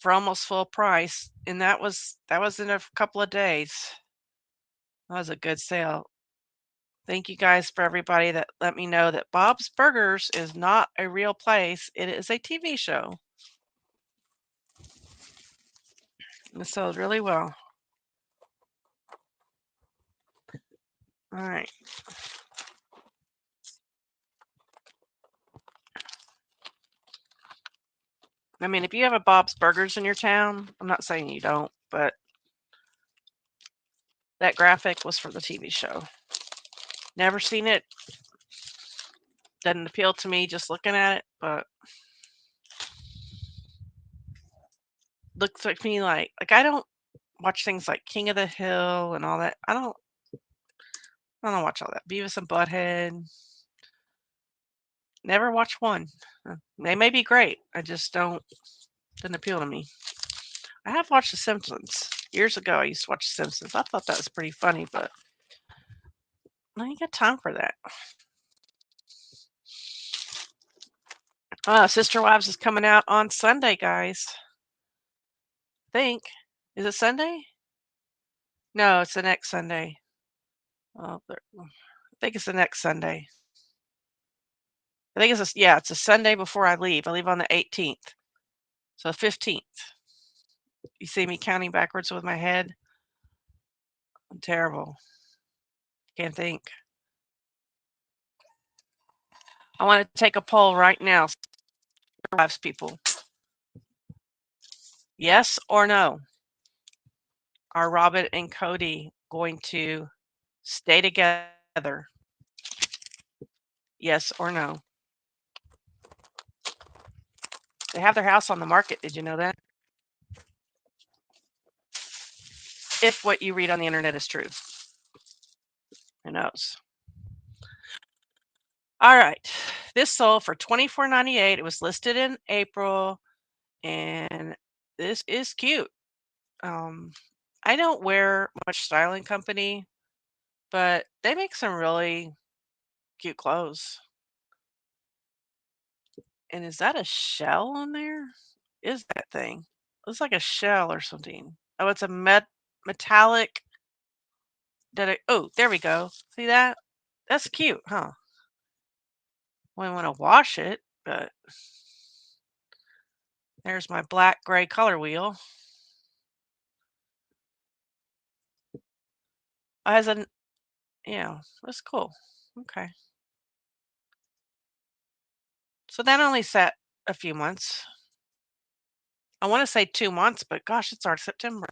for almost full price, and that was in a couple of days. That was a good sale. Thank you guys for everybody that let me know that Bob's Burgers is not a real place. It is a TV show. It sold really well. All right. I mean, if you have a Bob's Burgers in your town, I'm not saying you don't, but that graphic was for the TV show. Never seen it. Doesn't appeal to me just looking at it, but looks like me like I don't watch things like King of the Hill and all that. I don't watch all that. Beavis and Butthead. Never watch one. They may be great. I just doesn't appeal to me. I have watched The Simpsons. Years ago I used to watch The Simpsons. I thought that was pretty funny, but I ain't got time for that. Sister Wives is coming out on Sunday, guys. I think. Is it Sunday? No, it's the next Sunday. I think it's the next Sunday. I think it's a Sunday before I leave. I leave on the 18th. So 15th. You see me counting backwards with my head? I'm terrible. Can't think. I want to take a poll right now. Wives people. Yes or no? Are Robin and Cody going to stay together? Yes or no? They have their house on the market. Did you know that? If what you read on the internet is true. Who knows? All right. This sold for $24.98. It was listed in April, and this is cute. I don't wear much styling company, but they make some really cute clothes. And is that a shell on there? Is that thing? Looks like a shell or something. Oh, it's a metallic. Oh, there we go. See that? That's cute, huh? Wouldn't want to wash it, but there's my black gray color wheel. It has a, that's cool. Okay. So that only sat a few months. I want to say 2 months, but gosh, it's already September.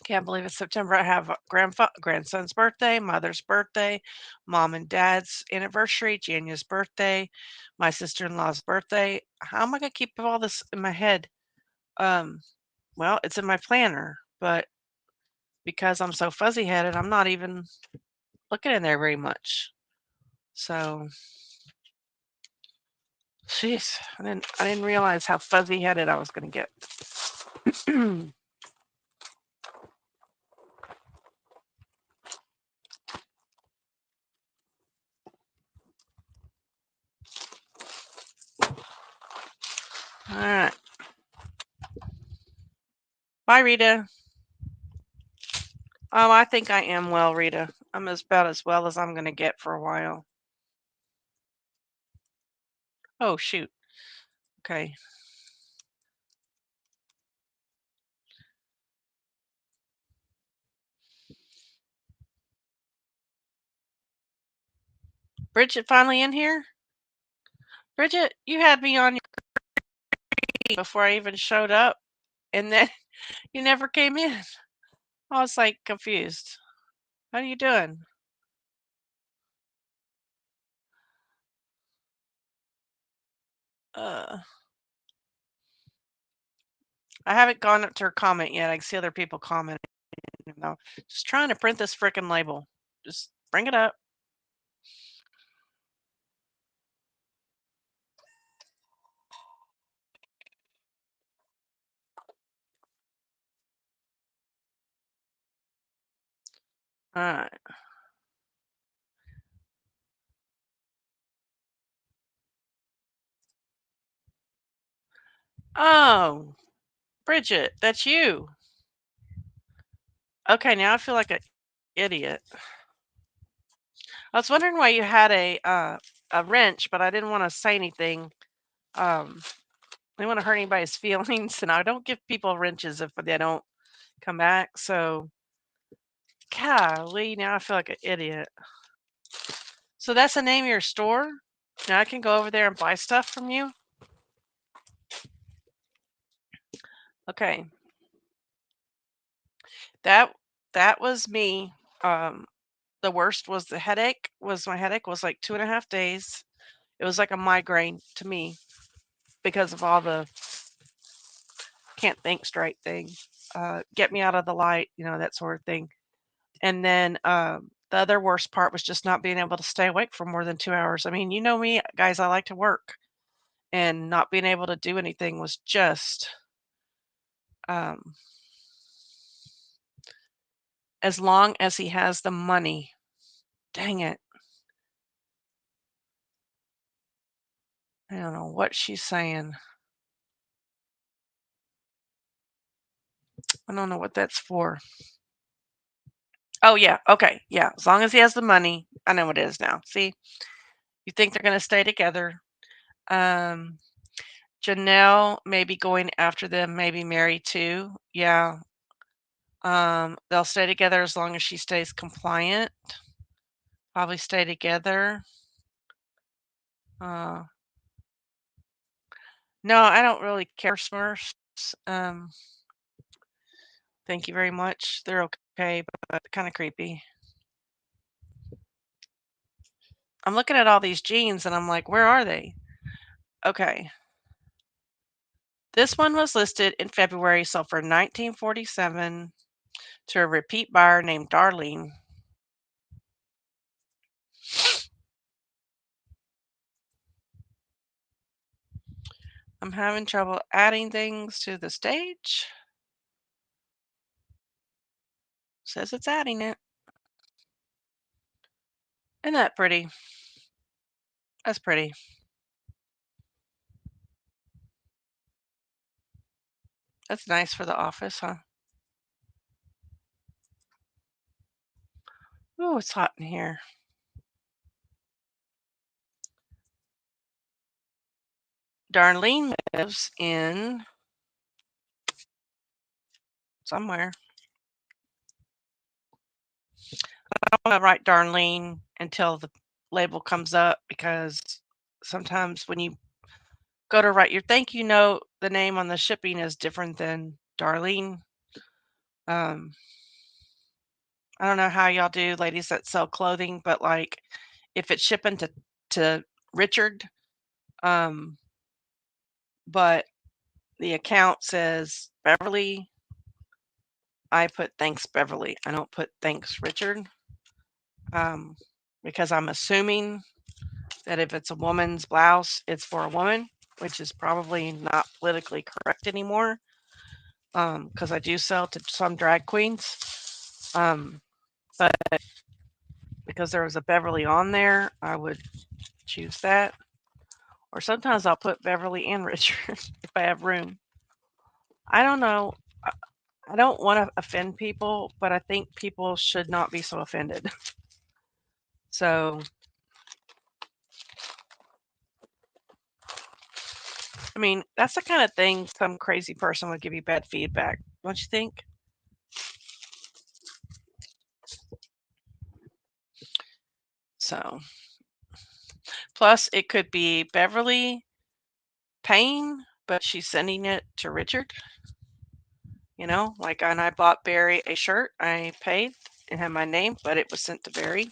Can't believe it's September. I have grandson's birthday, mother's birthday, mom and dad's anniversary, Jania's birthday, my sister-in-law's birthday. How am I gonna keep all this in my head? Um, well, it's in my planner, but because I'm so fuzzy-headed, I'm not even looking in there very much. So, jeez, I didn't realize how fuzzy-headed I was gonna get. All right. Bye, Rita. I think I am well, Rita. I'm about as well as I'm gonna get for a while. Oh, shoot. Okay. Bridget finally in here? Bridget, you had me on your before I even showed up, and then you never came in. I was like confused. How are you doing? Uh, I haven't gone up to her comment yet. I can see other people commenting. Just trying to print this frickin' label. Just bring it up. All right. Oh, Bridget, that's you. Okay, now I feel like an idiot. I was wondering why you had a wrench, but I didn't want to say anything. I didn't want to hurt anybody's feelings, and I don't give people wrenches if they don't come back. So, golly, now I feel like an idiot. So that's the name of your store? Now I can go over there and buy stuff from you? Okay. That that was me. The worst was the headache. Was my headache was like 2.5 days. It was like a migraine to me because of all the can't think straight thing. Get me out of the light, that sort of thing. And then the other worst part was just not being able to stay awake for more than 2 hours. I mean, you know me, guys, I like to work, and not being able to do anything was just um, as long as he has the money. Dang it. I don't know what she's saying. I don't know what that's for. Oh, yeah. Okay. Yeah. As long as he has the money. I know what it is now. See, you think they're going to stay together. Um, Janelle maybe going after them, maybe marry too. Yeah. They'll stay together as long as she stays compliant. Probably stay together. Uh, no, I don't really care Smurfs. Um, thank you very much. They're okay, but kind of creepy. I'm looking at all these jeans and I'm like, where are they? Okay. This one was listed in February, sold for 1947 to a repeat buyer named Darlene. I'm having trouble adding things to the stage. Says it's adding it. Isn't that pretty? That's pretty. That's nice for the office, huh? Oh, it's hot in here. Darlene lives in somewhere. I don't want to write Darlene until the label comes up because sometimes when you go to write your thank you note, the name on the shipping is different than Darlene. Um, I don't know how y'all do, ladies that sell clothing, but like if it's shipping to Richard, um, but the account says Beverly, I put thanks Beverly. I don't put thanks Richard, um, because I'm assuming that if it's a woman's blouse, it's for a woman, which is probably not politically correct anymore. Because I do sell to some drag queens. But because there was a Beverly on there, I would choose that. Or sometimes I'll put Beverly and Richard if I have room. I don't know. I don't want to offend people, but I think people should not be so offended. So, I mean, that's the kind of thing some crazy person would give you bad feedback, don't you think? So, plus it could be Beverly paying, but she's sending it to Richard. Like when I bought Barry a shirt, I paid and had my name, but it was sent to Barry.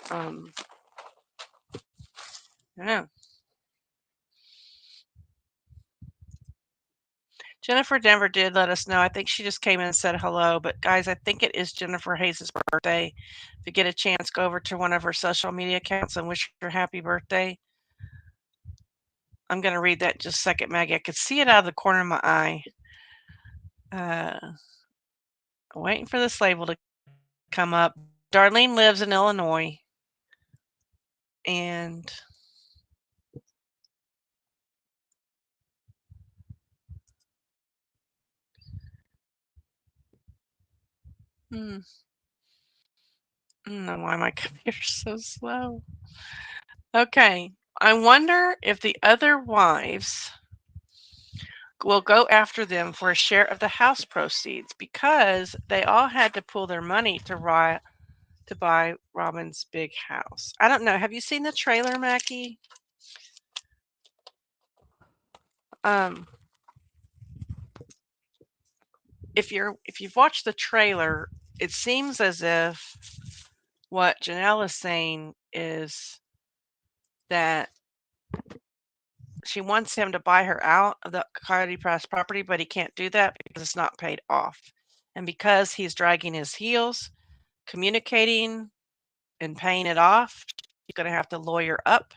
Um, I don't know. Jennifer Denver did let us know. I think she just came in and said hello. But guys, I think it is Jennifer Hayes' birthday. If you get a chance, go over to one of her social media accounts and wish her happy birthday. I'm going to read that just a second, Maggie. I could see it out of the corner of my eye. Waiting for this label to come up. Darlene lives in Illinois. And I don't know why my computer's so slow. Okay. I wonder if the other wives will go after them for a share of the house proceeds because they all had to pull their money to buy Robin's big house. I don't know. Have you seen the trailer, Mackie? Um, if you've watched the trailer, it seems as if what Janelle is saying is that she wants him to buy her out of the Coyote Pass property, but he can't do that because it's not paid off. And because he's dragging his heels, communicating and paying it off, he's going to have to lawyer up.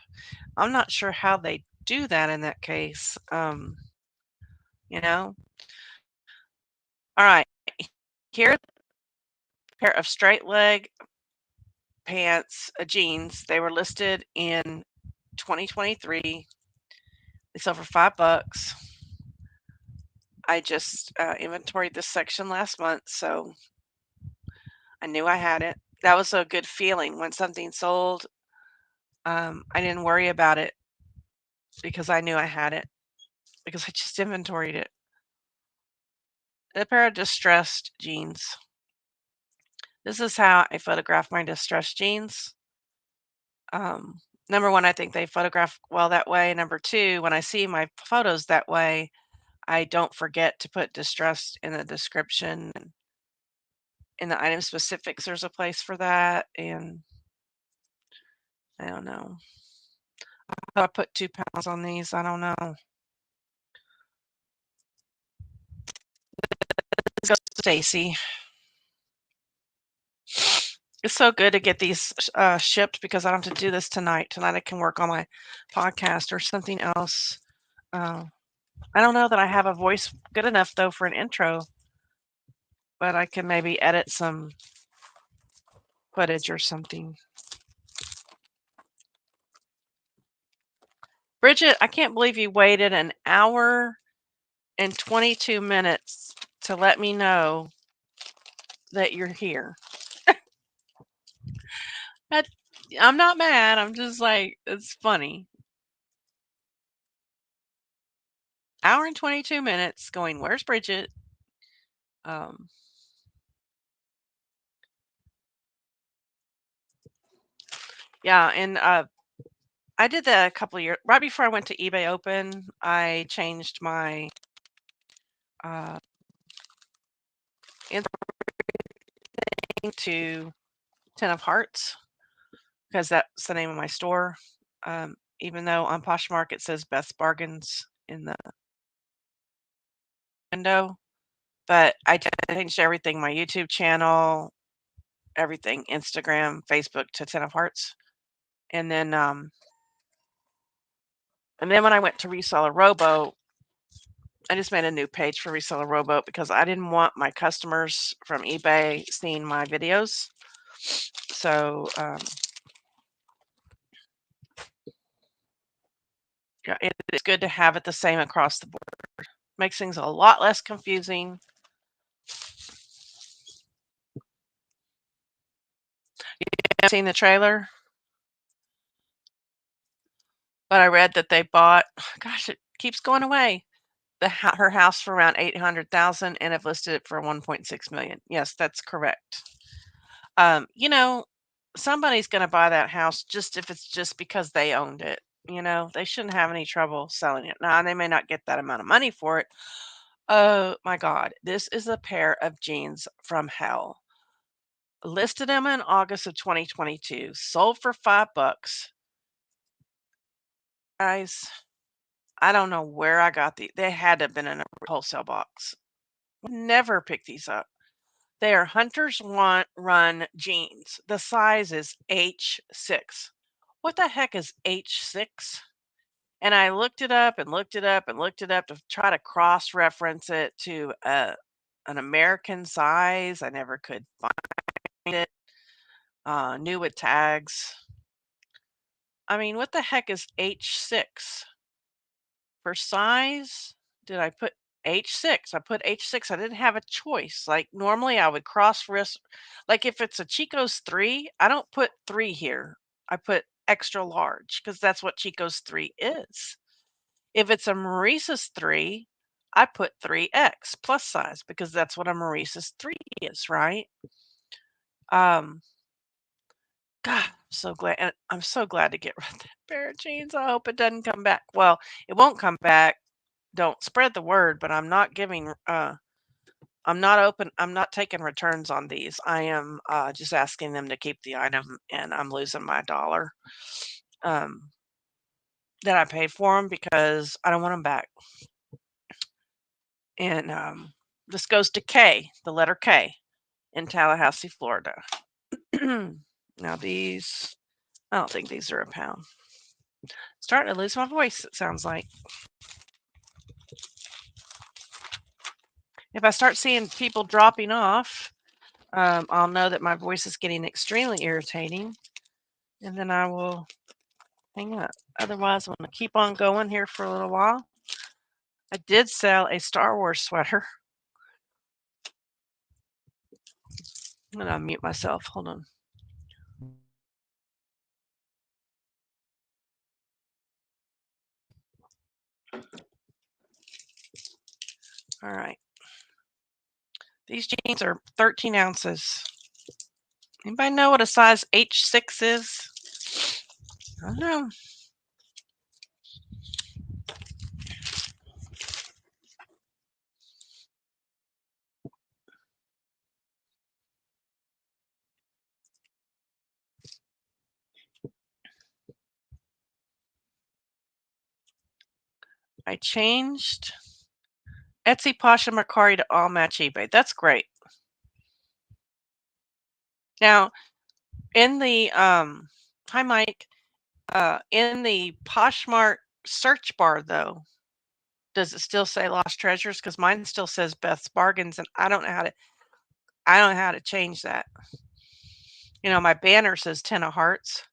I'm not sure how they do that in that case. You know? All right. Here, a pair of straight leg pants, jeans. They were listed in 2023. They sell for $5. I just inventoried this section last month, so I knew I had it. That was a good feeling when something sold. I didn't worry about it because I knew I had it because I just inventoried it. A pair of distressed jeans. This is how I photograph my distressed jeans. Number one, I think they photograph well that way. Number two, when I see my photos that way, I don't forget to put distressed in the description. In the item specifics, there's a place for that. And I don't know. I put 2 pounds on these. I don't know. Let's go, Stacy. It's so good to get these shipped because I don't have to do this tonight. Tonight I can work on my podcast or something else. I don't know that I have a voice good enough though for an intro, but I can maybe edit some footage or something. Bridget, I can't believe you waited an hour and 22 minutes to let me know that you're here. I'm not mad. I'm just like, it's funny. Hour and 22 minutes going, where's Bridget? Yeah, and I did that a couple of years right before I went to eBay Open. I changed my to 10 of Hearts because that's the name of my store. Even though on Poshmark it says best bargains in the window, but I changed everything, my YouTube channel, everything, Instagram, Facebook to 10 of Hearts. And then when I went to Reseller Rowboat, I just made a new page for Reseller Rowboat because I didn't want my customers from eBay seeing my videos. So, yeah, it's good to have it the same across the board. Makes things a lot less confusing. You seen the trailer? But I read that they bought, gosh, it keeps going away. Her house for around 800,000 and have listed it for 1.6 million. Yes, that's correct. You know, somebody's going to buy that house just if it's just because they owned it. You know, they shouldn't have any trouble selling it. Now, they may not get that amount of money for it. Oh my God, this is a pair of jeans from hell. Listed them in August of 2022, sold for $5. Guys, I don't know where I got they had to have been in a wholesale box. Would never pick these up. They are Hunter's Run jeans. The size is H6. What the heck is H6? And I looked it up and looked it up and looked it up to try to cross-reference it to an American size. I never could find it. New with tags. I mean, what the heck is H6? For size, did I put H6. I put H6. I didn't have a choice. Like normally I would cross risk. Like if it's a Chico's 3, I don't put 3 here. I put extra large because that's what Chico's 3 is. If it's a Maurice's 3, I put 3X plus size because that's what a Maurice's 3 is, right? Um, God, I'm so glad to get rid of that pair of jeans. I hope it doesn't come back. Well, it won't come back. Don't spread the word, but I'm not giving I'm not taking returns on these. I am just asking them to keep the item, and I'm losing my dollar um, that I paid for them because I don't want them back. And this goes to K, the letter K, in Tallahassee, Florida. Now these, I don't think these are a pound. Starting to lose my voice, it sounds like. If I start seeing people dropping off, I'll know that my voice is getting extremely irritating, and then I will hang up. Otherwise, I'm going to keep on going here for a little while. I did sell a Star Wars sweater. I'm going to unmute myself. Hold on. All right. These jeans are 13 ounces. Anybody know what a size H6 is? I don't know. I changed Etsy, Posh, and Mercari to all match eBay. That's great. Now, in the hi Mike, in the Poshmark search bar though, does it still say Lost Treasures? Because mine still says Beth's Bargains, and I don't know how to change that. You know, my banner says 10 of hearts,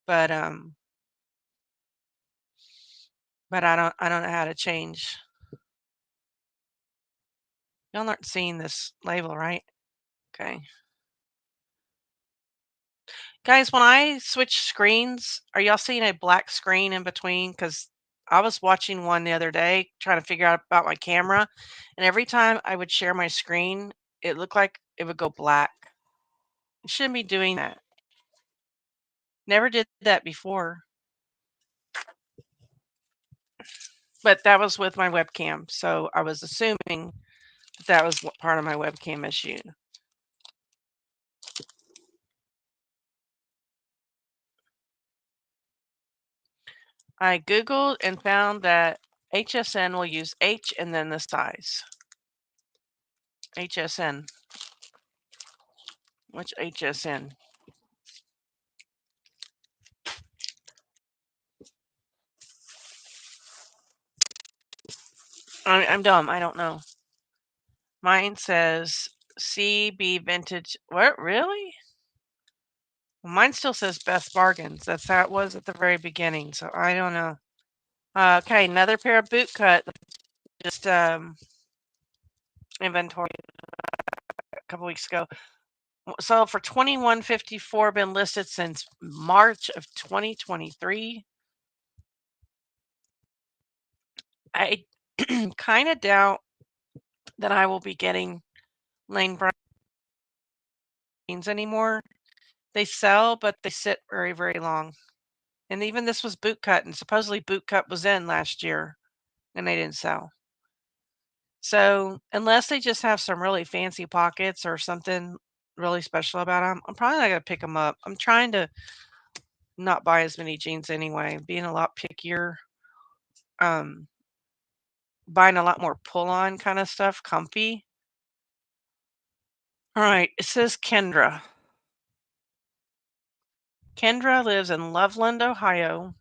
but I don't know how to change. Y'all aren't seeing this label, right? Okay. Guys, when I switch screens, are y'all seeing a black screen in between? Because I was watching one the other day trying to figure out about my camera, and every time I would share my screen, it looked like it would go black. It shouldn't be doing that. Never did that before, but that was with my webcam, so I was assuming that was part of my webcam issue. I Googled and found that HSN will use H and then the size. HSN. Which HSN? I'm dumb. I don't know. Mine says CB Vintage. What? Really? Well, mine still says Best Bargains. That's how it was at the very beginning. So I don't know. Okay, another pair of boot cut. Just inventory a couple weeks ago. So for $21.54, been listed since March of 2023. I kind of doubt that I will be getting Lane Bryant jeans anymore. They sell, but they sit very, very long. And even this was boot cut, and supposedly boot cut was in last year, and they didn't sell. So unless they just have some really fancy pockets or something really special about them, I'm probably not gonna pick them up. I'm trying to not buy as many jeans anyway, being a lot pickier, um, buying a lot more pull-on kind of stuff, comfy. All right, it says Kendra. Kendra lives in Loveland, Ohio.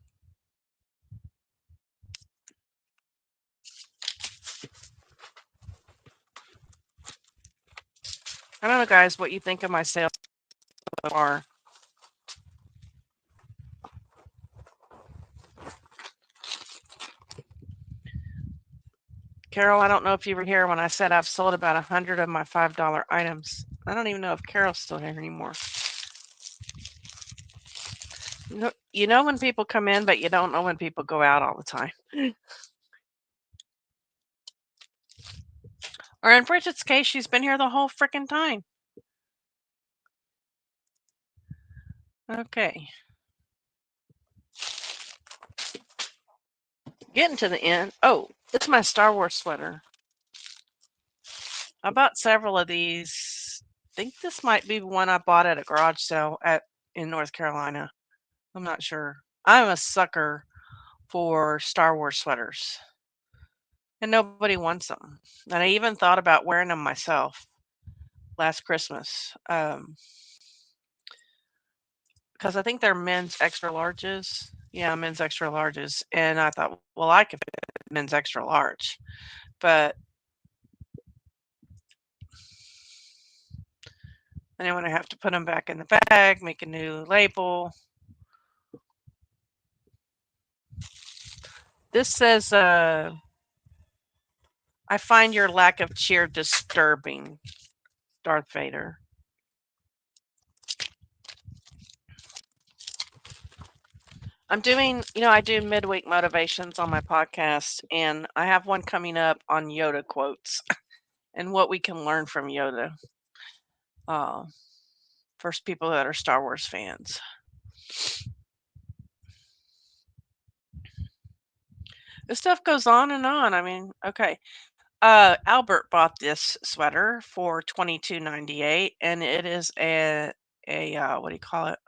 I don't know, guys, what you think of my sales so far. Carol, I don't know if you were here when I said I've sold about 100 of my $5 items. I don't even know if Carol's still here anymore. You know when people come in, but you don't know when people go out all the time. Or in Bridget's case, she's been here the whole frickin' time. Okay. Getting to the end. Oh, it's my Star Wars sweater. I bought several of these. I think this might be one I bought at a garage sale in North Carolina. I'm not sure. I'm a sucker for Star Wars sweaters. And nobody wants them. And I even thought about wearing them myself last Christmas. Because I think they're men's extra larges. Yeah, men's extra larges. And I thought, well, I could fit men's extra large. But then I'm going to have to put them back in the bag, make a new label. This says, I find your lack of cheer disturbing, Darth Vader. I'm doing, I do midweek motivations on my podcast, and I have one coming up on Yoda quotes and what we can learn from Yoda. For people that are Star Wars fans. This stuff goes on and on. I mean, okay. Albert bought this sweater for $22.98, and it is a what do you call it?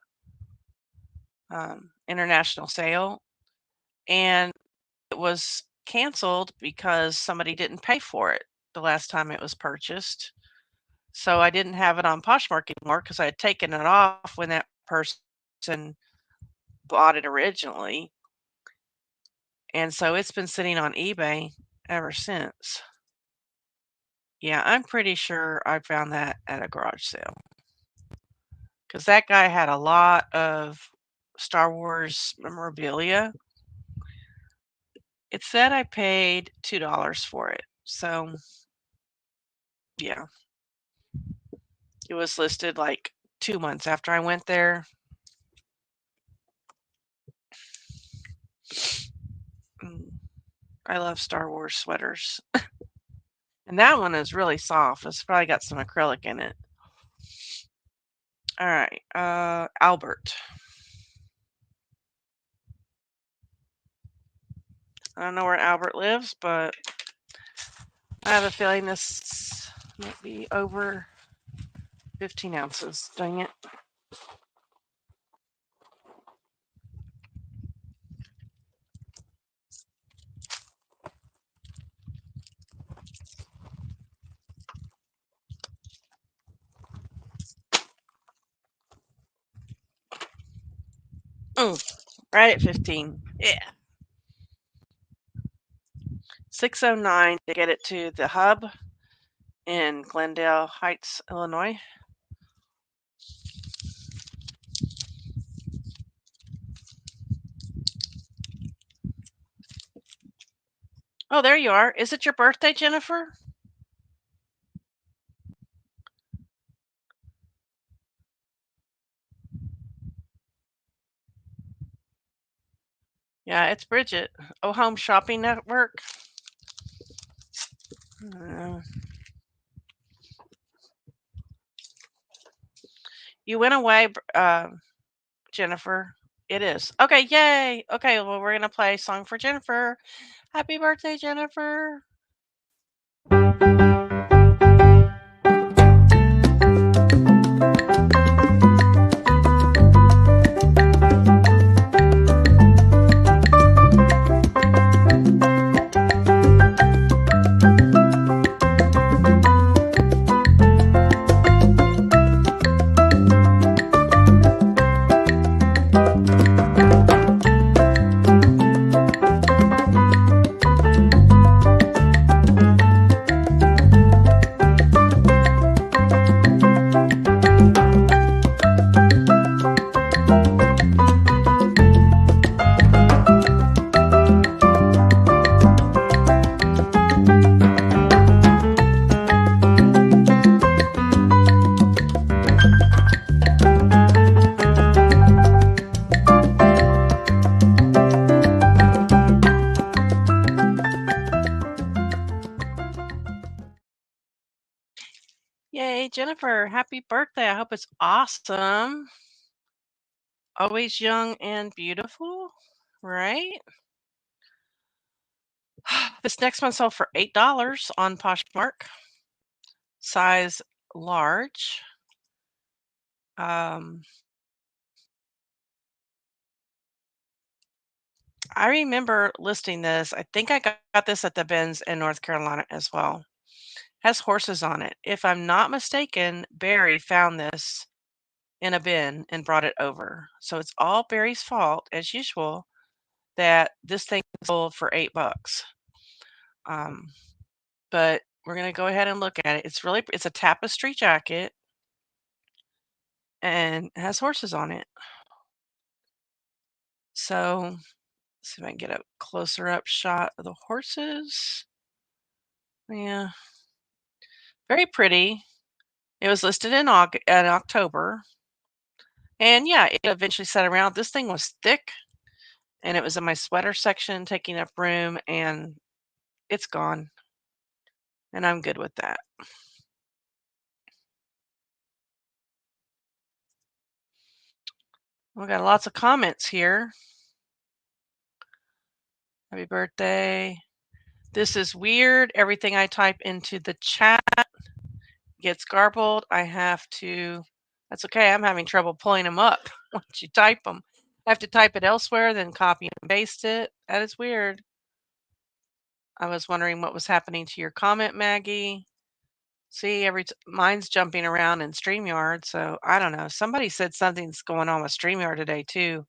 International sale, and it was canceled because somebody didn't pay for it the last time it was purchased. So I didn't have it on Poshmark anymore because I had taken it off when that person bought it originally. And so it's been sitting on eBay ever since. Yeah, I'm pretty sure I found that at a garage sale. Because that guy had a lot of Star Wars memorabilia. It said I paid $2 for it. So, yeah. It was listed like 2 months after I went there. I love Star Wars sweaters. And that one is really soft. It's probably got some acrylic in it. All right. Albert. I don't know where Albert lives, but I have a feeling this might be over 15 ounces. Dang it. Right at 15. Yeah. 609 to get it to the hub in Glendale Heights, Illinois. Oh, there you are. Is it your birthday, Jennifer? Yeah, it's Bridget. Oh, Home Shopping Network. You went away, Jennifer. It is. Okay, yay. Okay, well, we're going to play a song for Jennifer. Happy birthday, Jennifer. Jennifer, happy birthday. I hope it's awesome. Always young and beautiful, right? This next one sold for $8 on Poshmark, size large. Um, I remember listing this. I think I got this at the bins in North Carolina as well. Has horses on it. If I'm not mistaken, Barry found this in a bin and brought it over. So it's all Barry's fault, as usual, that this thing sold for $8. Um, but we're gonna go ahead and look at it. It's a tapestry jacket and it has horses on it. So see if I can get a closer up shot of the horses. Yeah, very pretty. It was listed in October, and yeah, it eventually set around. This thing was thick, and it was in my sweater section, taking up room, and it's gone. And I'm good with that. We got lots of comments here. Happy birthday. This is weird. Everything I type into the chat gets garbled. That's okay. I'm having trouble pulling them up once you type them. I have to type it elsewhere, then copy and paste it. That is weird. I was wondering what was happening to your comment, Maggie. See, mine's jumping around in StreamYard, so I don't know. Somebody said something's going on with StreamYard today too,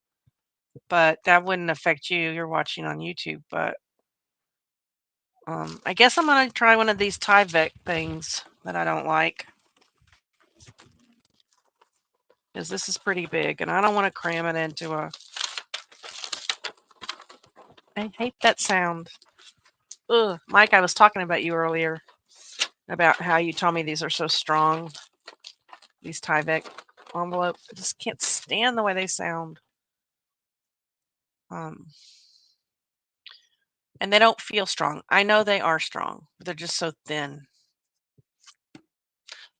but that wouldn't affect you. You're watching on YouTube, but I guess I'm gonna try one of these Tyvek things that I don't like, because this is pretty big, and I don't want to cram it into a. I hate that sound. Ugh, Mike, I was talking about you earlier about how you told me these are so strong. These Tyvek envelopes, I just can't stand the way they sound. And they don't feel strong. I know they are strong, but they're just so thin.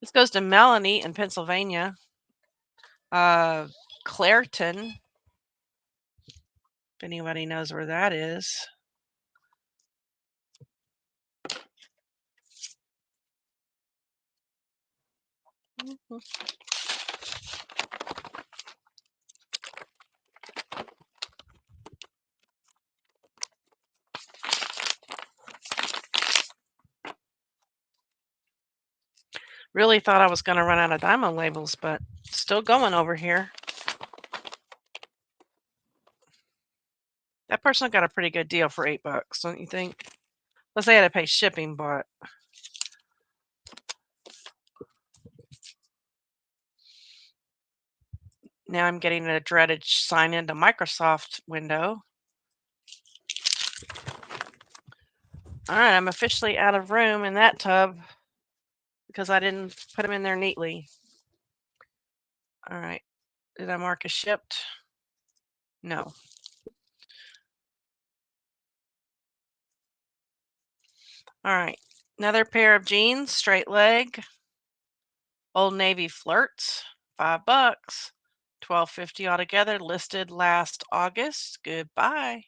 This goes to Melanie in Pennsylvania. Clairton, if anybody knows where that is. Really thought I was going to run out of diamond labels, but still going over here. That person got a pretty good deal for $8, don't you think? Plus they had to pay shipping, but now I'm getting a dreaded sign into Microsoft window. All right, I'm officially out of room in that tub because I didn't put them in there neatly. All right, did I mark as shipped? No. All right, another pair of jeans, straight leg, Old Navy flirts, $5, $12.50 altogether, listed last August. Goodbye.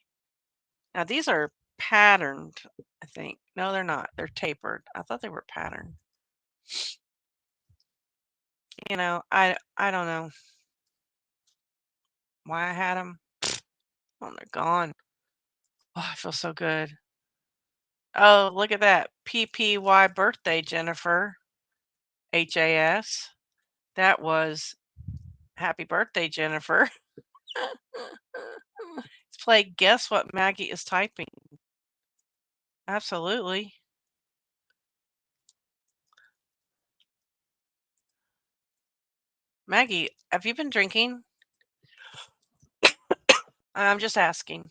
Now these are patterned, I think. No, they're not. They're tapered. I thought they were patterned. You know, I don't know why I had them. Oh, they're gone. Oh, I feel so good. Oh, look at that. PPY birthday, Jennifer. HAS. That was happy birthday, Jennifer. Let's play guess what Maggie is typing. Absolutely. Maggie, have you been drinking? I'm just asking.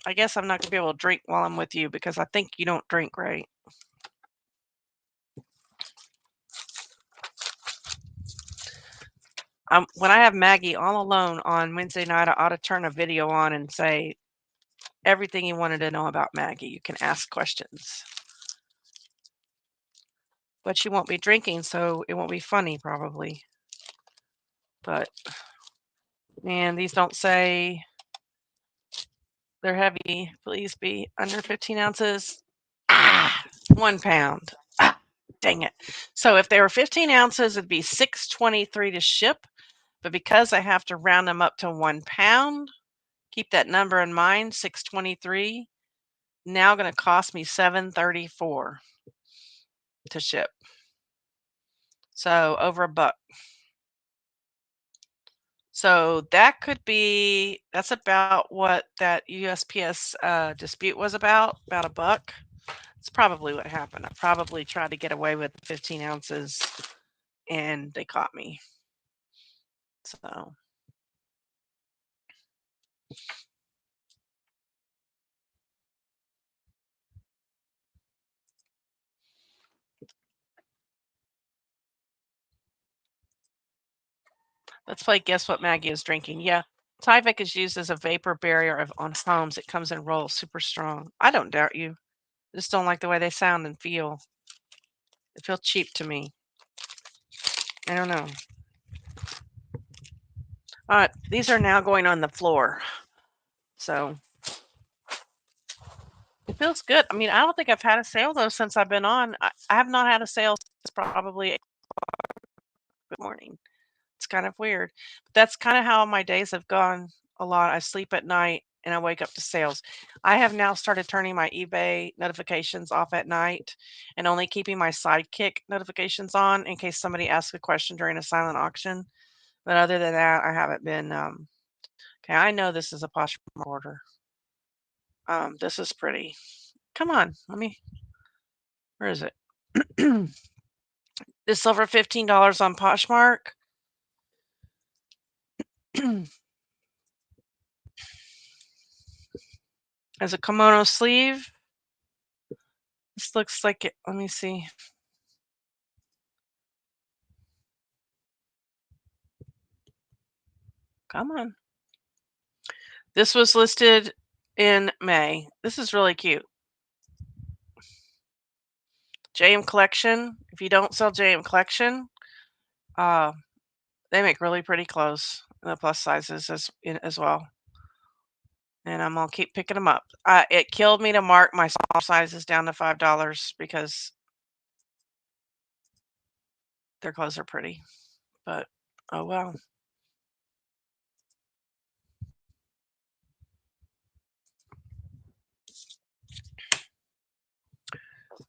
I guess I'm not gonna be able to drink while I'm with you because I think you don't drink, right? When I have Maggie all alone on Wednesday night, I ought to turn a video on and say everything you wanted to know about Maggie. You can ask questions. But she won't be drinking, so it won't be funny probably. But, man, these don't say they're heavy. Please be under 15 ounces. 1 pound. Dang it. So if they were 15 ounces, it'd be $6.23 to ship. But because I have to round them up to 1 pound, keep that number in mind, $6.23. Now going to cost me $7.34 to ship. So over $1. So that could be, that's about what that USPS dispute was about $1. It's probably what happened. I probably tried to get away with 15 ounces and they caught me. So let's play Guess What Maggie is Drinking. Yeah, Tyvek is used as a vapor barrier on homes. It comes in rolls, super strong. I don't doubt you. I just don't like the way they sound and feel. They feel cheap to me. I don't know. All right, these are now going on the floor. So it feels good. I mean, I don't think I've had a sale though since I've been on. I have not had a sale since probably good morning. It's kind of weird. But that's kind of how my days have gone a lot. I sleep at night and I wake up to sales. I have now started turning my eBay notifications off at night and only keeping my Sidekick notifications on in case somebody asks a question during a silent auction. But other than that, I haven't been. Okay, I know this is a Poshmark order. This is pretty. Come on, let me. Where is it? This over $15 on Poshmark. As a kimono sleeve. This looks like it. Let me see. Come on. This was listed in May. This is really cute. JM Collection. If you don't sell JM Collection, they make really pretty clothes in the plus sizes as well. And I'm gonna keep picking them up. It killed me to mark my small sizes down to $5 because their clothes are pretty. But oh well.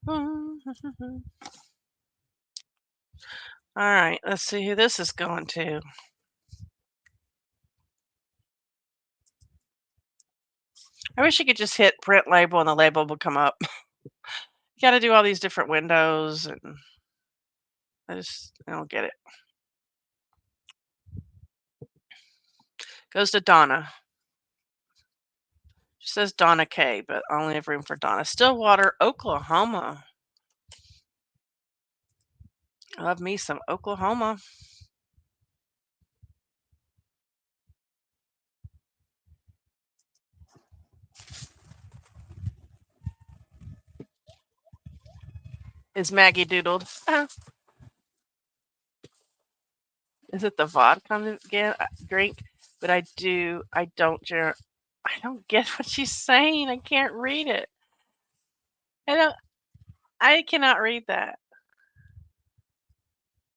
All right, let's see who this is going to. I wish you could just hit print label and the label would come up. You got to do all these different windows, and I don't get it. Goes to Donna. She says Donna K, but I only have room for Donna. Stillwater, Oklahoma. I love me some Oklahoma. Is Maggie doodled? Is it the vodka again? Drink? But I don't get what she's saying. I can't read it. I cannot read that.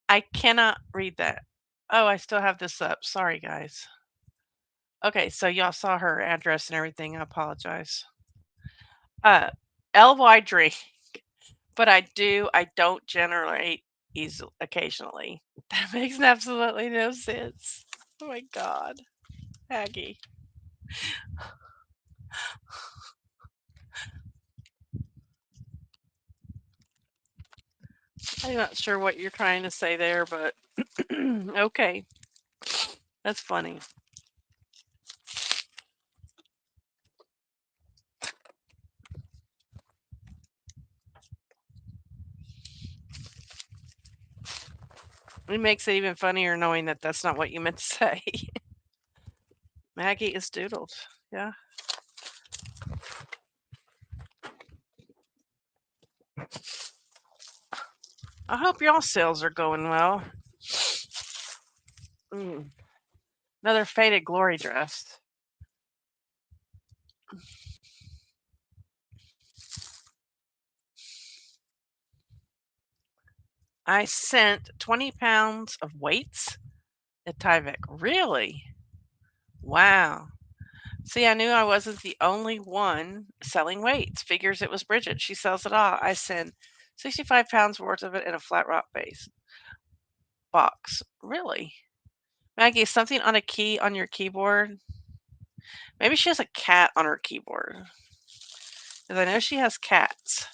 I cannot read that. Oh, I still have this up. Sorry, guys. Okay, so y'all saw her address and everything. I apologize. LY drink, but I don't generate easily occasionally. That makes absolutely no sense. Oh my god. Aggie. I'm not sure what you're trying to say there, but okay. That's funny. It makes it even funnier knowing that that's not what you meant to say. Maggie is doodled. Yeah. I hope y'all sales are going well. Mm. Another faded glory dress. I sent 20 pounds of weights at Tyvek. Really? Wow. See, I knew I wasn't the only one selling weights. Figures it was Bridget. She sells it all. I send 65 pounds worth of it in a flat rock base box. Really? Maggie, is something on a key on your keyboard? Maybe she has a cat on her keyboard. Because I know she has cats.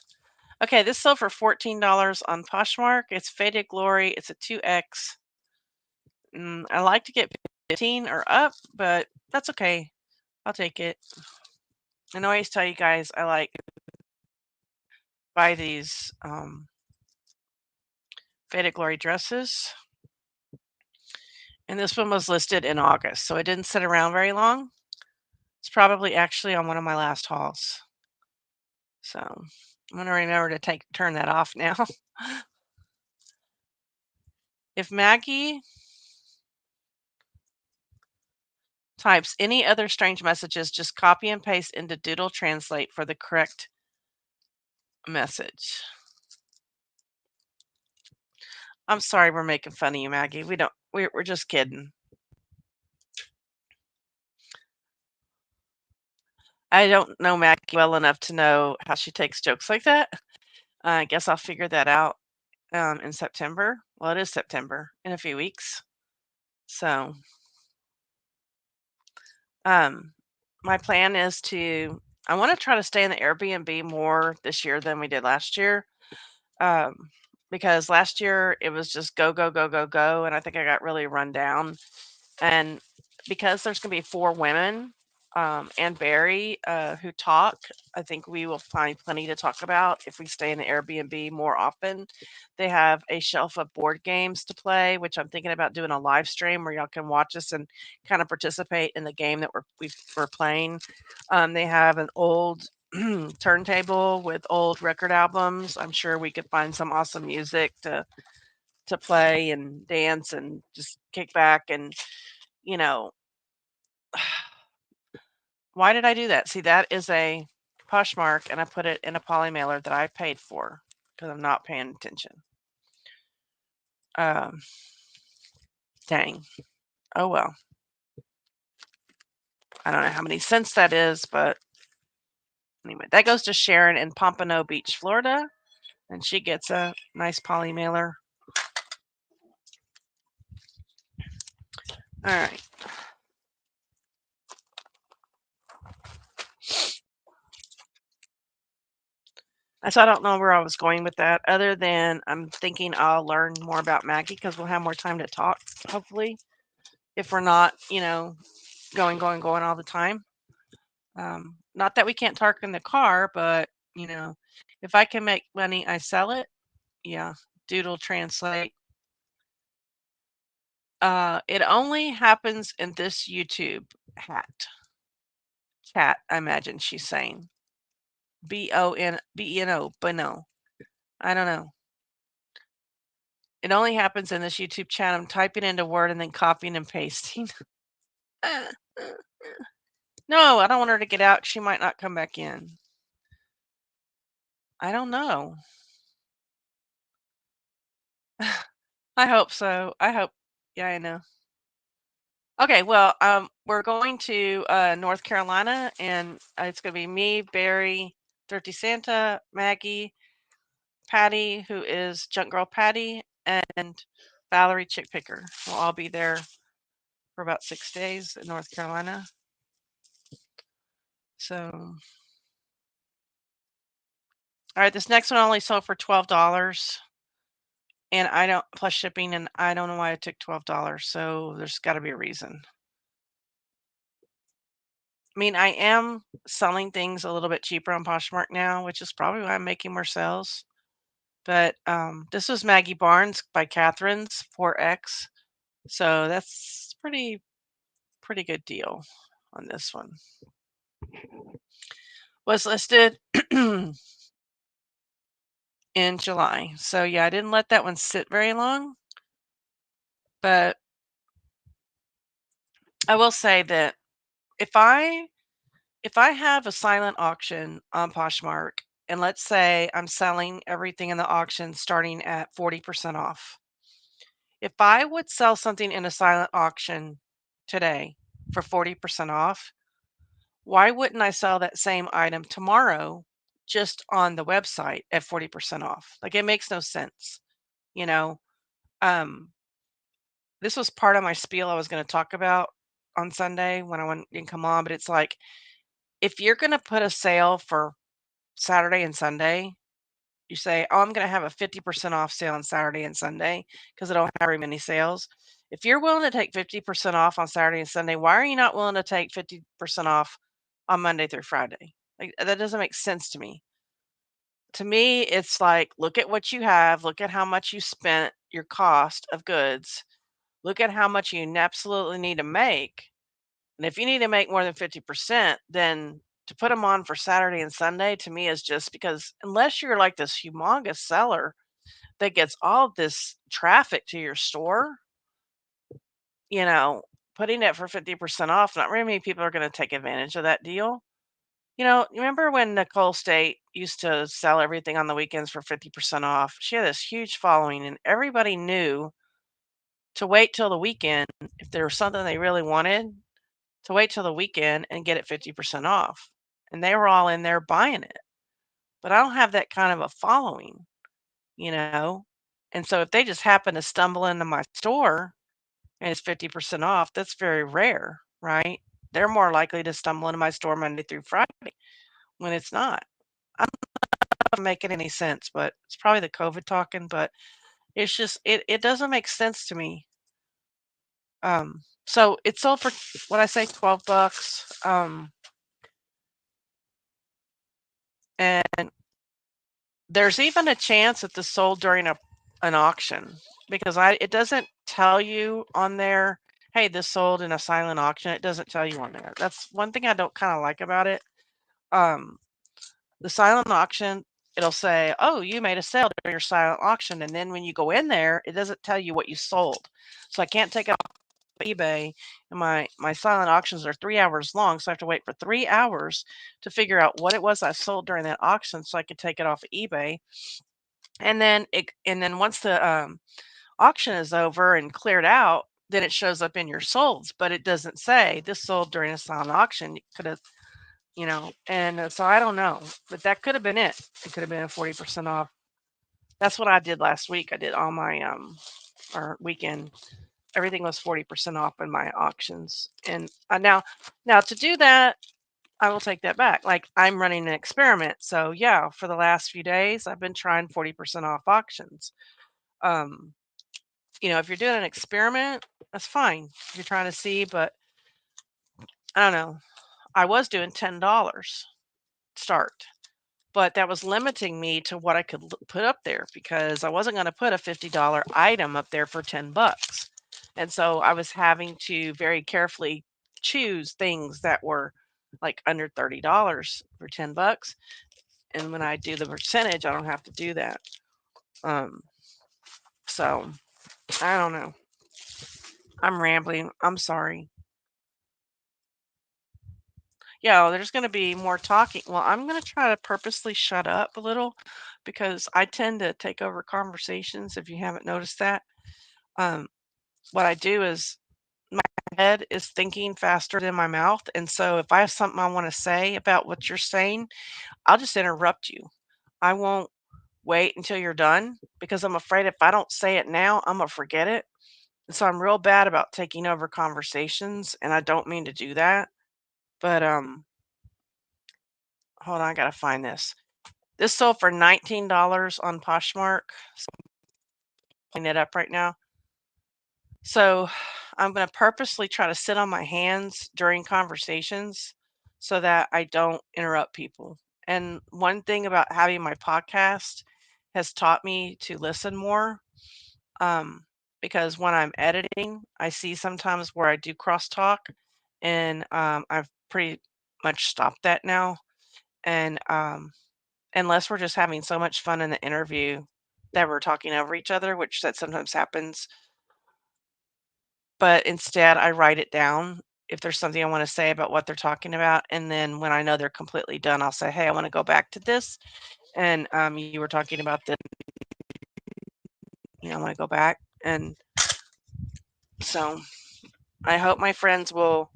Okay, this sold for $14 on Poshmark. It's Faded Glory. It's a 2X. I like to get 15 or up, but that's okay. I'll take it. And I always tell you guys I like buy these Faded Glory dresses. And this one was listed in August, so it didn't sit around very long. It's probably actually on one of my last hauls. So I'm gonna remember to turn that off now. If Maggie types any other strange messages, just copy and paste into Doodle Translate for the correct message. I'm sorry we're making fun of you, Maggie. We're just kidding. I don't know Maggie well enough to know how she takes jokes like that. I guess I'll figure that out in September. Well, it is September in a few weeks. So, my plan is I want to try to stay in the Airbnb more this year than we did last year. Um, because last year it was just go, go, go, go, go. And I think I got really run down. And because there's going to be 4 women and Barry who talk, I think we will find plenty to talk about if we stay in the Airbnb more often. They have a shelf of board games to play, which I'm thinking about doing a live stream where y'all can watch us and kind of participate in the game that we're playing. They have an old turntable with old record albums. I'm sure we could find some awesome music to play and dance and just kick back and you know, why did I do that? See, that is a Poshmark, and I put it in a poly mailer that I paid for because I'm not paying attention. Um, dang. Oh well. I don't know how many cents that is, but anyway, that goes to Sharon in Pompano Beach, Florida, and she gets a nice poly mailer. All right. So I don't know where I was going with that, other than I'm thinking I'll learn more about Maggie because we'll have more time to talk, hopefully, if we're not, going all the time. Not that we can't talk in the car, but if I can make money, I sell it. Yeah, Doodle Translate. It only happens in this YouTube chat. I imagine she's saying BONBENO, Bono. I don't know. It only happens in this YouTube chat. I'm typing into Word and then copying and pasting. No, I don't want her to get out. She might not come back in. I don't know. I hope so. I hope. Yeah, I know. Okay, well, we're going to North Carolina, and it's going to be me, Barry, Dirty Santa, Maggie, Patty, who is Junk Girl Patty, and Valerie Chick Picker. We'll all be there for about 6 days in North Carolina. So, all right, this next one only sold for $12, and I don't plus shipping, and I don't know why I took $12. So there's got to be a reason. I mean, I am selling things a little bit cheaper on Poshmark now, which is probably why I'm making more sales. But this was Maggie Barnes by Catherine's 4X. So that's pretty good deal on this one. Was listed in July. So yeah, I didn't let that one sit very long. But I will say that if I have a silent auction on Poshmark, and let's say I'm selling everything in the auction starting at 40% off. If I would sell something in a silent auction today for 40% off, why wouldn't I sell that same item tomorrow just on the website at 40% off? Like, it makes no sense, you know? Um, this was part of my spiel I was going to talk about on Sunday when I didn't come on, but it's like, if you're going to put a sale for Saturday and Sunday, you say, "Oh, I'm gonna have a 50% off sale on Saturday and Sunday because I don't have very many sales." If you're willing to take 50% off on Saturday and Sunday, why are you not willing to take 50% off on Monday through Friday? Like, that doesn't make sense to me. To me, it's like, look at what you have, look at how much you spent, your cost of goods, look at how much you absolutely need to make. And if you need to make more than 50%, then to put them on for Saturday and Sunday to me is just because unless you're like this humongous seller that gets all this traffic to your store, you know, putting it for 50% off, not very many people are going to take advantage of that deal. You remember when Nicole State used to sell everything on the weekends for 50% off? She had this huge following, and everybody knew to wait till the weekend if there was something they really wanted to wait till the weekend and get it 50% off. And they were all in there buying it. But I don't have that kind of a following, you know? And so if they just happen to stumble into my store and it's 50% off, that's very rare, right? They're more likely to stumble into my store Monday through Friday when it's not. I don't know if I'm making any sense, but it's probably the COVID talking, but it's just it doesn't make sense to me. So it sold for what I say, 12 bucks. And there's even a chance that this sold during an auction because it doesn't tell you on there, hey, this sold in a silent auction. It doesn't tell you on there. That's one thing I don't kind of like about it. Um, the silent auction, it'll say, oh, you made a sale during your silent auction. And then when you go in there, it doesn't tell you what you sold. So I can't take it off eBay. And my silent auctions are 3 hours long. So I have to wait for 3 hours to figure out what it was I sold during that auction so I could take it off of eBay. And then once the auction is over and cleared out, then it shows up in your solds, but it doesn't say this sold during a silent auction. It could have, and so I don't know, but that could have been it. It could have been a 40% off. That's what I did last week. I did all my or weekend. Everything was 40% off in my auctions, and now to do that, I will take that back. Like, I'm running an experiment, so yeah, for the last few days, I've been trying 40% off auctions. Um, if you're doing an experiment, that's fine. You're trying to see, but I don't know. I was doing $10 start, but that was limiting me to what I could put up there because I wasn't going to put a $50 item up there for 10 bucks. And so I was having to very carefully choose things that were like under $30 for 10 bucks. And when I do the percentage, I don't have to do that. So I don't know. I'm rambling. I'm sorry. Yeah, there's going to be more talking. Well, I'm going to try to purposely shut up a little because I tend to take over conversations if you haven't noticed that. Um, what I do is my head is thinking faster than my mouth. And so if I have something I want to say about what you're saying, I'll just interrupt you. I won't wait until you're done because I'm afraid if I don't say it now, I'm going to forget it. And so I'm real bad about taking over conversations and I don't mean to do that. But hold on, I got to find this. This sold for $19 on Poshmark. So I'm pulling it up right now. So I'm going to purposely try to sit on my hands during conversations so that I don't interrupt people. And one thing about having my podcast has taught me to listen more. Um, because when I'm editing, I see sometimes where I do crosstalk, and I've pretty much stopped that now. And unless we're just having so much fun in the interview that we're talking over each other, which that sometimes happens, but instead I write it down if there's something I want to say about what they're talking about, and then when I know they're completely done, I'll say, "Hey, I want to go back to this, and you were talking about this. I want to go back." And so I hope my friends will.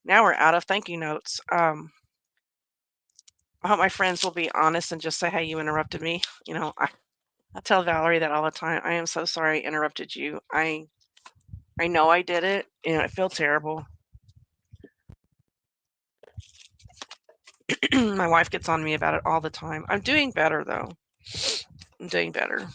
Now we're out of thank you notes. I hope my friends will be honest and just say, "Hey, you interrupted me." I tell Valerie that all the time. I am so sorry I interrupted you. I know I did it, and I feel terrible. My wife gets on me about it all the time. I'm doing better though. I'm doing better.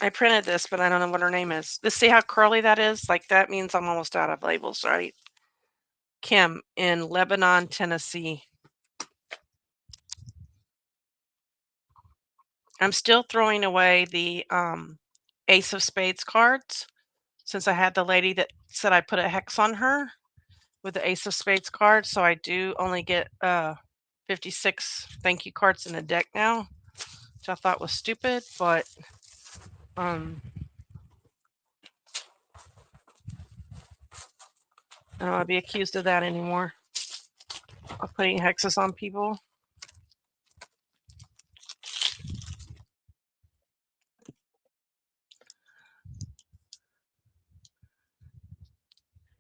I printed this, but I don't know what her name is. Let's see how curly that is. Like that means I'm almost out of labels, right? Kim in Lebanon, Tennessee. I'm still throwing away the Ace of Spades cards since I had the lady that said I put a hex on her with the Ace of Spades card. So I do only get 56 thank you cards in a deck now, which I thought was stupid, but um, I don't want to be accused of that anymore, of putting hexes on people.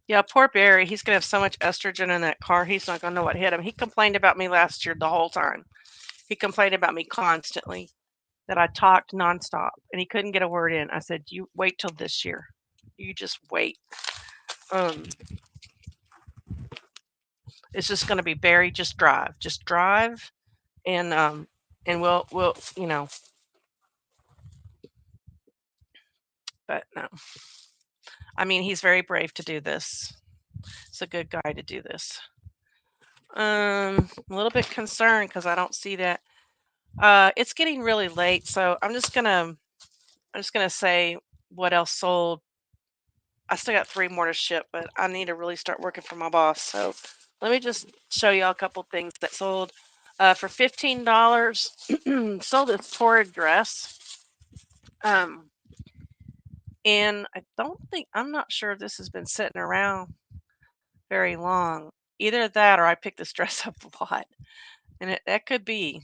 Yeah, poor Barry. He's going to have so much estrogen in that car. He's not going to know what hit him. He complained about me last year the whole time. He complained about me constantly, that I talked nonstop, and he couldn't get a word in. I said, "You wait till this year. You just wait." Um, it's just going to be Barry. Just drive, and we'll But no, I mean he's very brave to do this. It's a good guy to do this. A little bit concerned because I don't see that. It's getting really late, so I'm just gonna say what else sold. I still got 3 more to ship, but I need to really start working for my boss. So let me just show y'all a couple things that sold for $15. Sold this torrid dress. Um, and I'm not sure if this has been sitting around very long. Either that or I picked this dress up a lot. And that could be.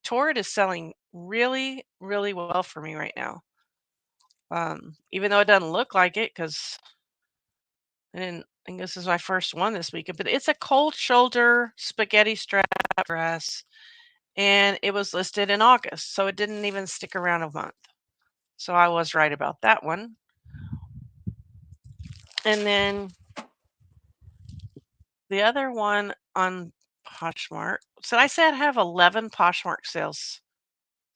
Torrid is selling really, really well for me right now. Even though it doesn't look like it because I didn't think this is my first one this weekend, but it's a cold shoulder spaghetti strap dress, and it was listed in August, so it didn't even stick around a month. So I was right about that one. And then the other one on Poshmark. So I said I have 11 Poshmark sales.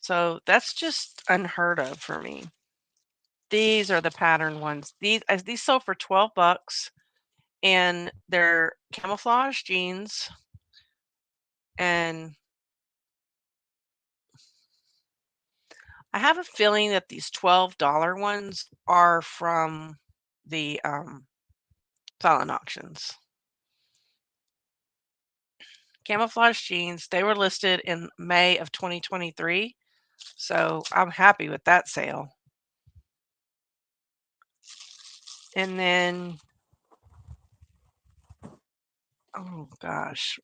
So that's just unheard of for me. These are the pattern ones. These sold for $12, and they're camouflage jeans, and I have a feeling that these $12 ones are from the silent auctions. Camouflage jeans, they were listed in May of 2023, so I'm happy with that sale. And then, oh gosh,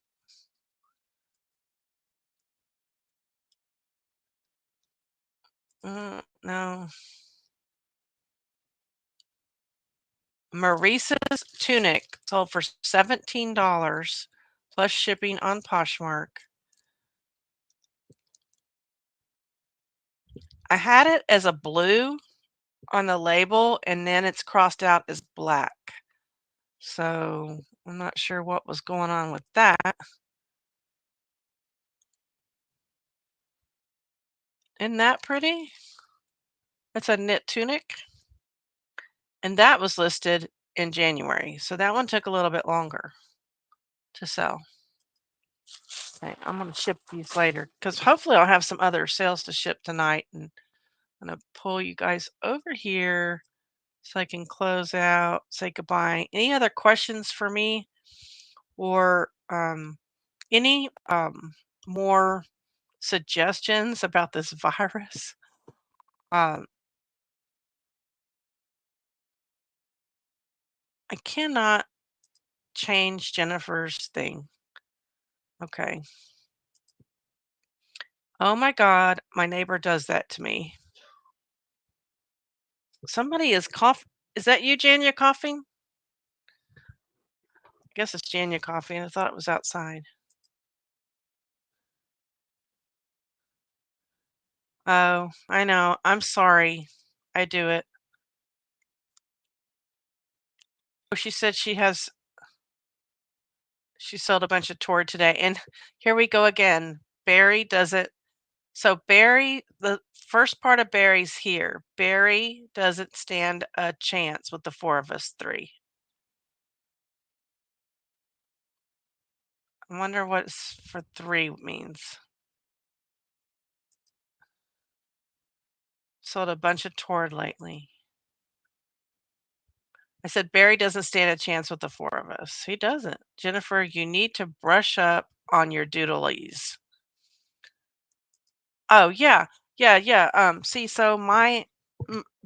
no. Maurice's tunic sold for $17 plus shipping on Poshmark. I had it as a blue on the label, and then it's crossed out as black. So I'm not sure what was going on with that. Isn't that pretty? It's a knit tunic, and that was listed in January. So that one took a little bit longer to sell. Okay, I'm gonna ship these later because hopefully I'll have some other sales to ship tonight. And I'm gonna pull you guys over here so I can close out, say goodbye. Any other questions for me or any more suggestions about this virus? Um, I cannot change Jennifer's thing. Okay. Oh my God, my neighbor does that to me. Somebody is cough. Is that you, Janya, coughing? I guess it's Janya coughing. I thought it was outside. Oh, I know. I'm sorry. I do it. Oh, she said she sold a bunch of Tord today. And here we go again. Barry does it. So Barry, the first part of Barry's here. Barry doesn't stand a chance with the four of us three. I wonder what for three means. Sold a bunch of Tord lately. I said, Barry doesn't stand a chance with the four of us. He doesn't. Jennifer, you need to brush up on your doodlies. Oh, yeah. Yeah, yeah. See, so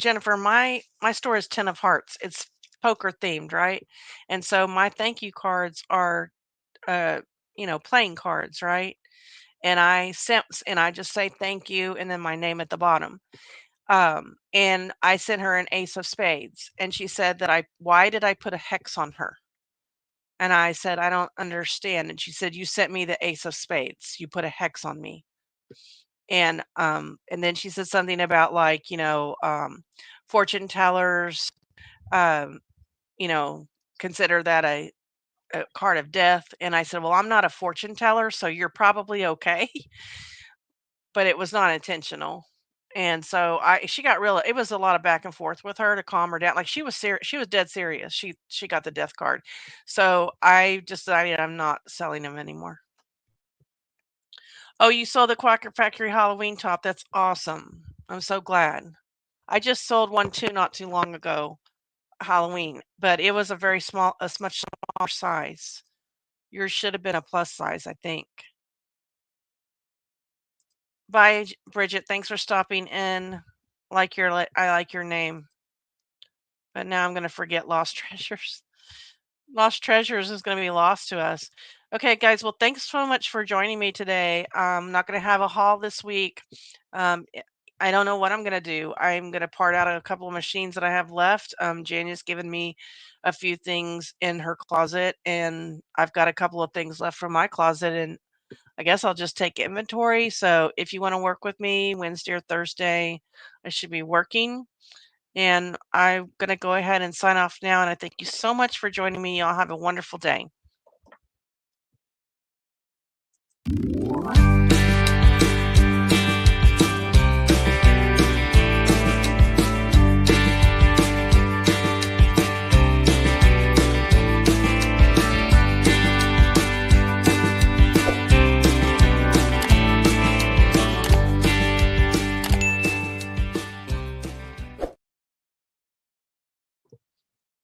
Jennifer, my store is 10 of hearts. It's poker themed, right? And so my thank you cards are uh, playing cards, right? And I just say thank you and then my name at the bottom. And I sent her an ace of spades and she said that why did I put a hex on her? And I said, I don't understand. And she said, you sent me the ace of spades. You put a hex on me. And then she said something about like, fortune tellers, um, you know, consider that a card of death. And I said, well, I'm not a fortune teller, so you're probably okay. But it was not intentional. And so she got real. It was a lot of back and forth with her to calm her down. Like she was serious. She was dead serious. She got the death card. So I just decided I'm not selling them anymore. Oh, you saw the Quacker Factory Halloween top. That's awesome. I'm so glad. I just sold one too not too long ago, Halloween, but it was a much smaller size. Yours should have been a plus size, I think. Bye, Bridget. Thanks for stopping in. I like your name, but now I'm gonna forget lost treasures. Lost treasures is gonna be lost to us. Okay, guys. Well, thanks so much for joining me today. I'm not gonna have a haul this week. I don't know what I'm gonna do. I'm gonna part out a couple of machines that I have left. Jania's given me a few things in her closet, and I've got a couple of things left from my closet, and I guess I'll just take inventory. So if you want to work with me Wednesday or Thursday, I should be working. And I'm going to go ahead and sign off now. And I thank you so much for joining me. Y'all have a wonderful day.